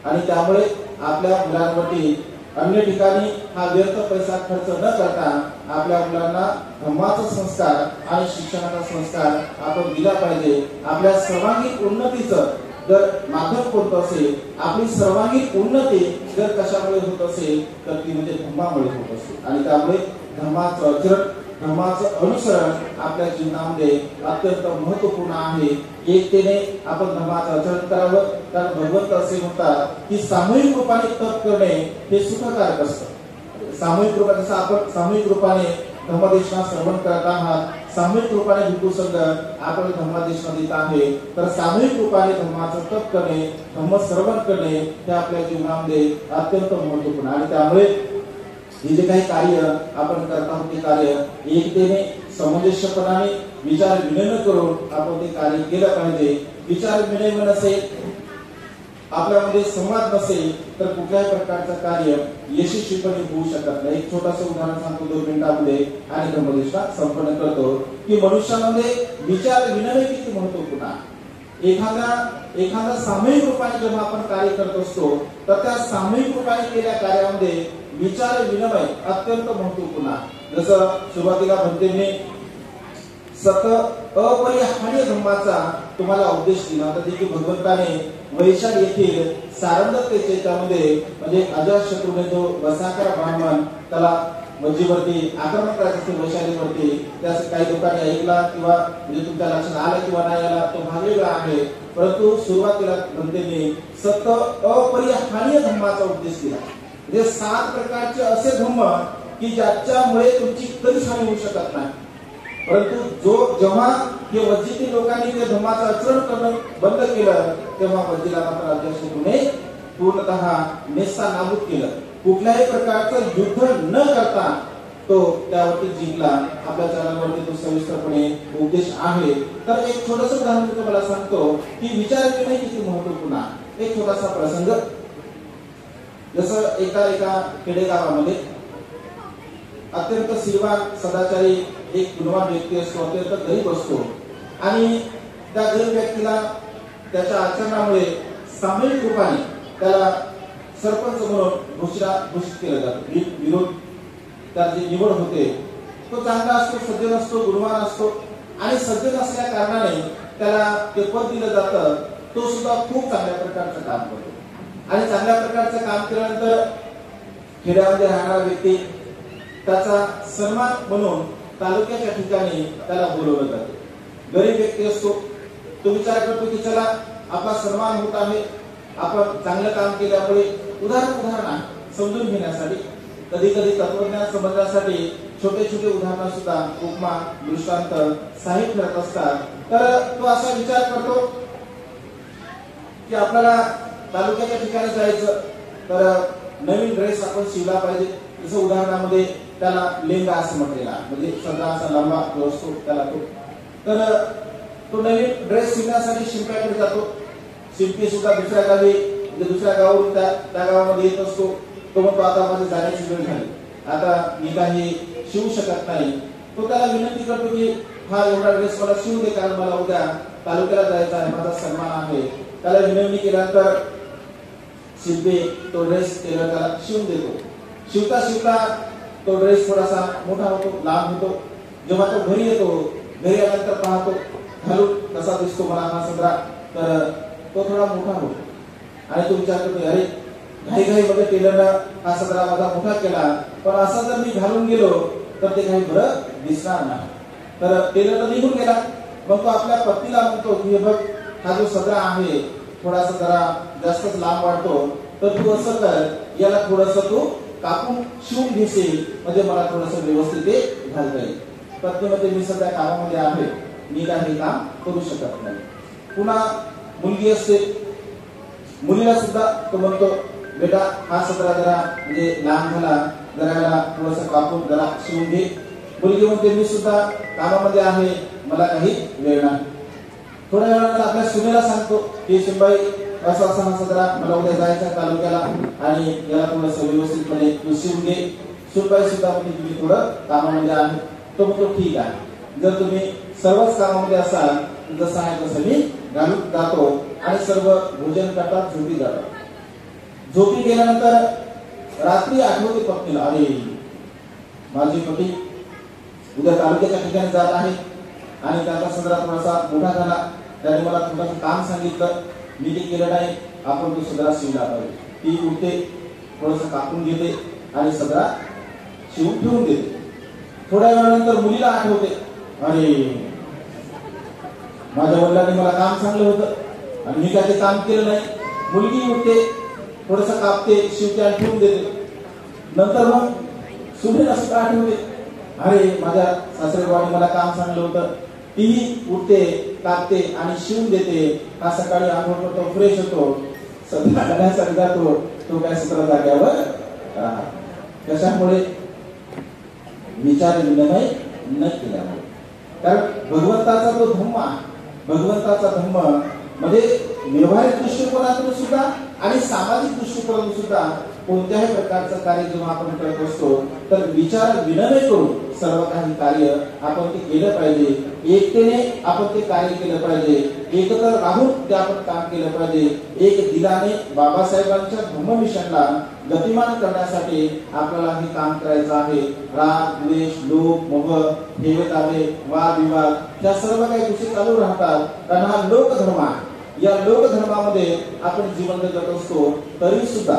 आणि त्यामुळे आपल्या मुलांवरती अन्य ठिकाणी हा व्यर्थ पैसा खर्च न करता आपल्या मुलांना धम्माचा संस्कार आणि शिक्षणाचा संस्कार आपण दिला पाहिजे. आपल्या सर्वांगीण उन्नतीचं जर माध्यम कोणतं असेल, आपली सर्वांगीण उन्नती जर कशामुळे होत असेल तर ती म्हणजे धम्मामुळे होत असते. आणि त्यामुळे धम्माचं आचरण, धम्माचं अनुसरण आपल्या जीवनामध्ये अत्यंत महत्वपूर्ण आहे. एकतेने आपण धम्माचं आचरण करावं. कारण भगवंत असे म्हणतात की सामूहिक रूपाने तप करणे हे सुखकारक असतं. सामूहिक रूपाने, जसं आपण सामूहिक रूपाने धम्मदेशना श्रवण करत आहात, सामूहिक रूपाने भिक्खू संघ आपण धम्मदेशना देत आहे, तर सामूहिक रूपाने धम्माचं तप करणे, धम्म श्रवण करणे हे आपल्या जीवनामध्ये अत्यंत महत्वपूर्ण. आणि त्यामुळे हे जे काही कार्य आपण करत आहोत ते कार्य एकतेने, सामंजस्यपणाने, विचार विनिमय करून आपण ते कार्य केलं पाहिजे. विचार विनिमय नसेल, आपल्यामध्ये संवाद नसेल तर कुठल्याही प्रकारचं कार्य यशस्वीपणे होऊ शकत नाही. एक छोटंसं उदाहरण सांगतो 2 मिनिटांमध्ये आणि धम्मदेशना संपन्न करतो की मनुष्यामध्ये विचार विनिमय किती महत्वपूर्ण आहे. एखादा सामूहिक रूपाने जेव्हा आपण कार्य करत असतो तर त्या सामूहिक रूपाने केलेल्या कार्यामध्ये विचार विनिमय अत्यंत महत्वपूर्ण आहे. जसं सुरुवातीला भंतेने अपरिहार्य धम्माचा तुम्हाला उपदेश दिला होता की भगवंताने वैशाख येथील सारंगतेचे त्यामध्ये म्हणजे अजातशत्रूने जो वसाकर ब्राह्मण त्याला मज्जीवरती आक्रमण करायचं असेल वैशालीवरती, त्यास काही लोकांनी ऐकला किंवा म्हणजे तुमच्या लक्षात आलं किंवा नाही आला तो भाग वेगळा आहे. परंतु सुरुवातीला भंतेने अपरिहार्य धम्माचा उपदेश दिला. म्हणजे 7 प्रकारचे असे धम्म की ज्याच्यामुळे तुमची कधीच हानी होऊ शकत नाही. परंतु जेव्हा हे वज्जीतील लोकांनी ते धम्माचं आचरण करणं बंद केलं तेव्हा वज्जीला मात्र अजातशत्रूने पूर्णतः नेस्तानाबूद केलं. कुठल्याही प्रकारचं युद्ध न करता तो त्यावरती जिंकला. आपल्या चॅनलवरती तो सविस्तरपणे उपदेश आहे. तर एक छोटंसं उदाहरण मी तुम्हाला सांगतो की विचार विनिमय किती महत्वपूर्ण आहे. एक छोटासा प्रसंग, जसं एका खेडेगावामध्ये अत्यंत श्रीमान सदाचारी एक गुणवान व्यक्ती असतो, अत्यंत गरीब असतो आणि त्या गरीब व्यक्तीला त्याच्या आचरणामुळे सामूहिक रूपाने त्याला सरपंच म्हणून घोषित केलं जातं. विरोध त्याची निवड होते. तो चांगला असतो, सज्जन असतो, गुणवान असतो आणि सज्जन असल्या कारणाने त्याला ते पद दिलं जातं. तो सुद्धा खूप चांगल्या प्रकारचं काम करतो आणि चांगल्या प्रकारचं काम केल्यानंतर खेड्यामध्ये राहणारा व्यक्ती त्याचा सन्मान म्हणून तालुक्याच्या ठिकाणी त्याला बोलवलं जातं. गरीब व्यक्ती असतो, तो विचार करतो की चला आपला सन्मान होत आहे, आपण चांगलं काम केल्यामुळे उदाहरण आहे समजून घेण्यासाठी, कधी कधी तत्वज्ञान समजण्यासाठी छोटे छोटे उदाहरण सुद्धा उपमा, दृष्टांत, साहित्य ठरत असतात. तर तो असा विचार करतो की आपल्याला तालुक्याच्या ठिकाणी जायचं तर नवीन ड्रेस आपण शिवला पाहिजे. जसं उदाहरणामध्ये त्याला लेंगा असं म्हटलेला, म्हणजे सगळा असा लांबा जो असतो त्याला तर तो नवीन ड्रेस शिवण्यासाठी शिंप्याकडे जातो. शिंपी सुद्धा दुसऱ्या गावी म्हणजे दुसऱ्या गावावरून त्या गावामध्ये येत असतो. तो म्हणतो आता माझी जाण्याची वेळ झाली, आता मी काही शिवू शकत नाही. तो त्याला विनंती करतो की हा एवढा ड्रेस मला शिवू दे, कारण मला उद्या तालुक्याला जायचं आहे, माझा सन्मान आहे. त्याला विनंती केल्यानंतर शिंपी तो ड्रेस टेलर त्याला शिवून देतो. शिवता शिवता तो ड्रेस थोडासा मोठा होतो, लांब होतो. जेव्हा तो घरी येतो, घरी आल्यानंतर पाहतो घालून कसा दिसतो मला हा सदरा, तर तो थोडा मोठा होतो आणि तो विचार करतो अरे घाई घाई मध्ये टेलरनं हा सदरा माझा मोठा केला, पण असा जर मी घालून गेलो तर ते काही बरं दिसणार नाही. तर टेलर निघून गेला. मग तो आपल्या पत्नीला म्हणतो की बघ हा जो सदरा आहे थोडासा जरा जास्तच लांब वाटतो, तर तू असं कर, याला थोडस तू कापून शिवून घेशील म्हणजे मला थोडस व्यवस्थित ते घालता येईल. पत्नी मध्ये मी सध्या कामामध्ये आहे, मी काही काम करू शकत नाही. पुन्हा मुलगी असते, मुलीला सुद्धा तो म्हणतो बेटा हा सदरा जरा म्हणजे लांब झाला, जरा याला थोडस कापून जरा शिवून घे. मुलगी म्हणते मी सुद्धा कामामध्ये आहे, मला काही वेळ नाही. थोड्या वेळानंतर आपल्या सुनेला सांगतो की सुनबाई असा असा हा सदरा मला उद्या जायचा तालुक्याला आणि याला थोडंसं व्यवस्थितपणे शिवून घे. सुनबाई सुद्धा म्हणजे तुम्ही थोडं कामामध्ये आहे. तो म्हणतो ठीक आहे, जर तुम्ही सर्वच कामामध्ये असाल जसं आहे तसं मी घालून जातो आणि सर्व भोजन करतात, झोपी जातात. झोपी गेल्यानंतर रात्री आठवते पत्नीला, अरे माझी पती उद्या तालुक्याच्या ठिकाणी जात आहे आणि त्याचा सदरा थोडासा मोठा झाला, त्याने मला थोडंसं काम सांगितलं मी ते केलं नाही, आपण तो सदरा शिवला पाहिजे. ती उठते, थोडस कापून घेते आणि सदरा शिवून ठेवून देते. थोड्या वेळानंतर मुलीला आठवते, अरे माझ्या वडिलांनी मला काम सांगलं होतं आणि मी काय ते काम केलं नाही. मुलगी उठते, थोडस कापते, शिवते आणि ठेवून देते. नंतर मग सुनेला सुद्धा आठवते, अरे माझ्या सासरेबाईंनी मला काम सांगलं होतं. तीही उठते, कापते आणि शिवून देते. हा सकाळी आंघोळ करतो, फ्रेश होतो, सदरा करण्यासाठी जातो. तो काय सदरा जाग्यावर राहतो. कशामुळे? विचार विनिमय न केल्यामुळे. कारण भगवंताचा जो धम्म आहे, भगवंताचा धम्म म्हणजे व्यवहारिक दृष्टिकोनातून सुद्धा आणि सामाजिक दृष्टिकोनातून सुद्धा कोणत्याही प्रकारचं कार्य जेव्हा आपण करत असतो तर विचार विनिमय करून सर्व काही कार्य आपण ते केलं पाहिजे. एकतेने आपण ते कार्य केलं पाहिजे. एकत्र राहून ते आपण काम केलं पाहिजे. एक दिलाने बाबासाहेबांच्या धम्म मिशनला गतिमान करण्यासाठी आपल्याला हे काम करायचं आहे. राग, द्वेष, लोभ, मोह, हेवेदावे, वाद विवाद या सर्व काही गोष्टी चालू राहतात. कारण हा लोकधर्म आहे. या लोकधर्मामध्ये आपण जीवन जगत असतो तरी सुद्धा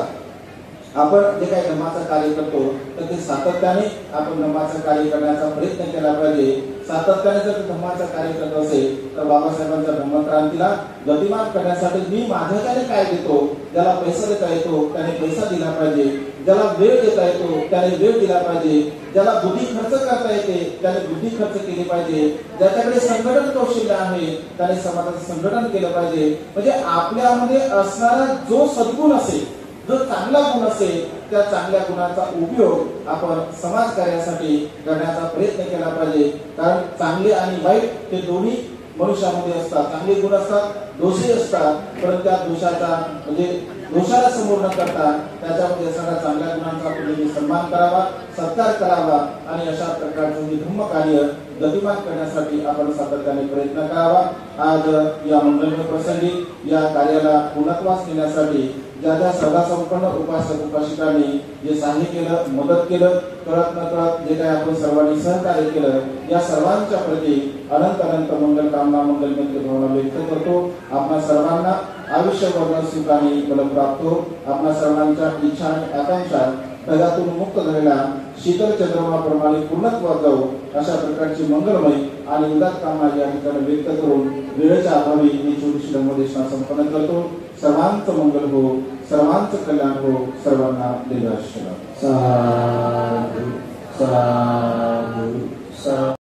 आपण जे काही धर्माचं कार्य करतो तर ते सातत्याने आपण धर्माचं कार्य करण्याचा प्रयत्न केला पाहिजे. सातत्याने जर धर्माचं कार्य करत असेल तर बाबासाहेबांच्या धर्मक्रांतीला गतिमान करण्यासाठी मी माझ्याकडे काय देतो, ज्याला पैसा देता येतो त्याने पैसा दिला पाहिजे, ज्याला वेळ देता येतो त्याने वेळ दिला पाहिजे, ज्याला बुद्धी खर्च करता येते त्याने बुद्धी खर्च केली पाहिजे, ज्याच्याकडे संघटन कौशल्य आहे त्याने समाजाचं संघटन केलं पाहिजे. म्हणजे आपल्यामध्ये असणारा जो सद्गुण असेल, जो चांगला गुण असेल त्या चांगल्या गुणाचा उपयोग आपण समाज कार्यासाठी करण्याचा प्रयत्न केला पाहिजे. कारण चांगले आणि वाईट हे दोन्ही मनुष्यामध्ये असतात. चांगले गुण असतात, दोषही असतात, परंतु त्या दोषाचा म्हणजे दोषाला समोर न करता त्याच्यामध्ये असणाऱ्या चांगल्या गुणांचा आपण सन्मान करावा, सत्कार करावा आणि अशा प्रकारचं हे धर्म कार्य गतिमान करण्यासाठी आपण सातत्याने प्रयत्न करावा. आज या मंगलमय प्रसंगी या कार्याला पूर्णत्वास नेण्यासाठी ज्या ज्या सर्वसंपन्न उपासक उपासिकांनी जे सहाय्य केलं, मदत केलं, कळत न कळत जे काही आपण सर्वांनी सहकार्य केलं या सर्वांच्या प्रती अनंत अनंत मंगल कामना मंगलमय भावना व्यक्त करतो. आपणा सर्वांना आयुष्यभर सुख आणि बल प्राप्त हो. आपणा सर्वांच्या इच्छा आणि आकांक्षा ढगातून मुक्त झालेला शीतल चंद्रमाप्रमाणे पूर्णत्वात जाऊ अशा प्रकारची मंगलमय आणि उदात कामना या ठिकाणी व्यक्त करून वेळेच्या अभावी ही छोटीशी धर्मदेशना संपन्न करतो. सर्वांचं मंगल हो, सर्वांचं कल्याण हो, सर्वांना दीर्घायुष्य लाभो.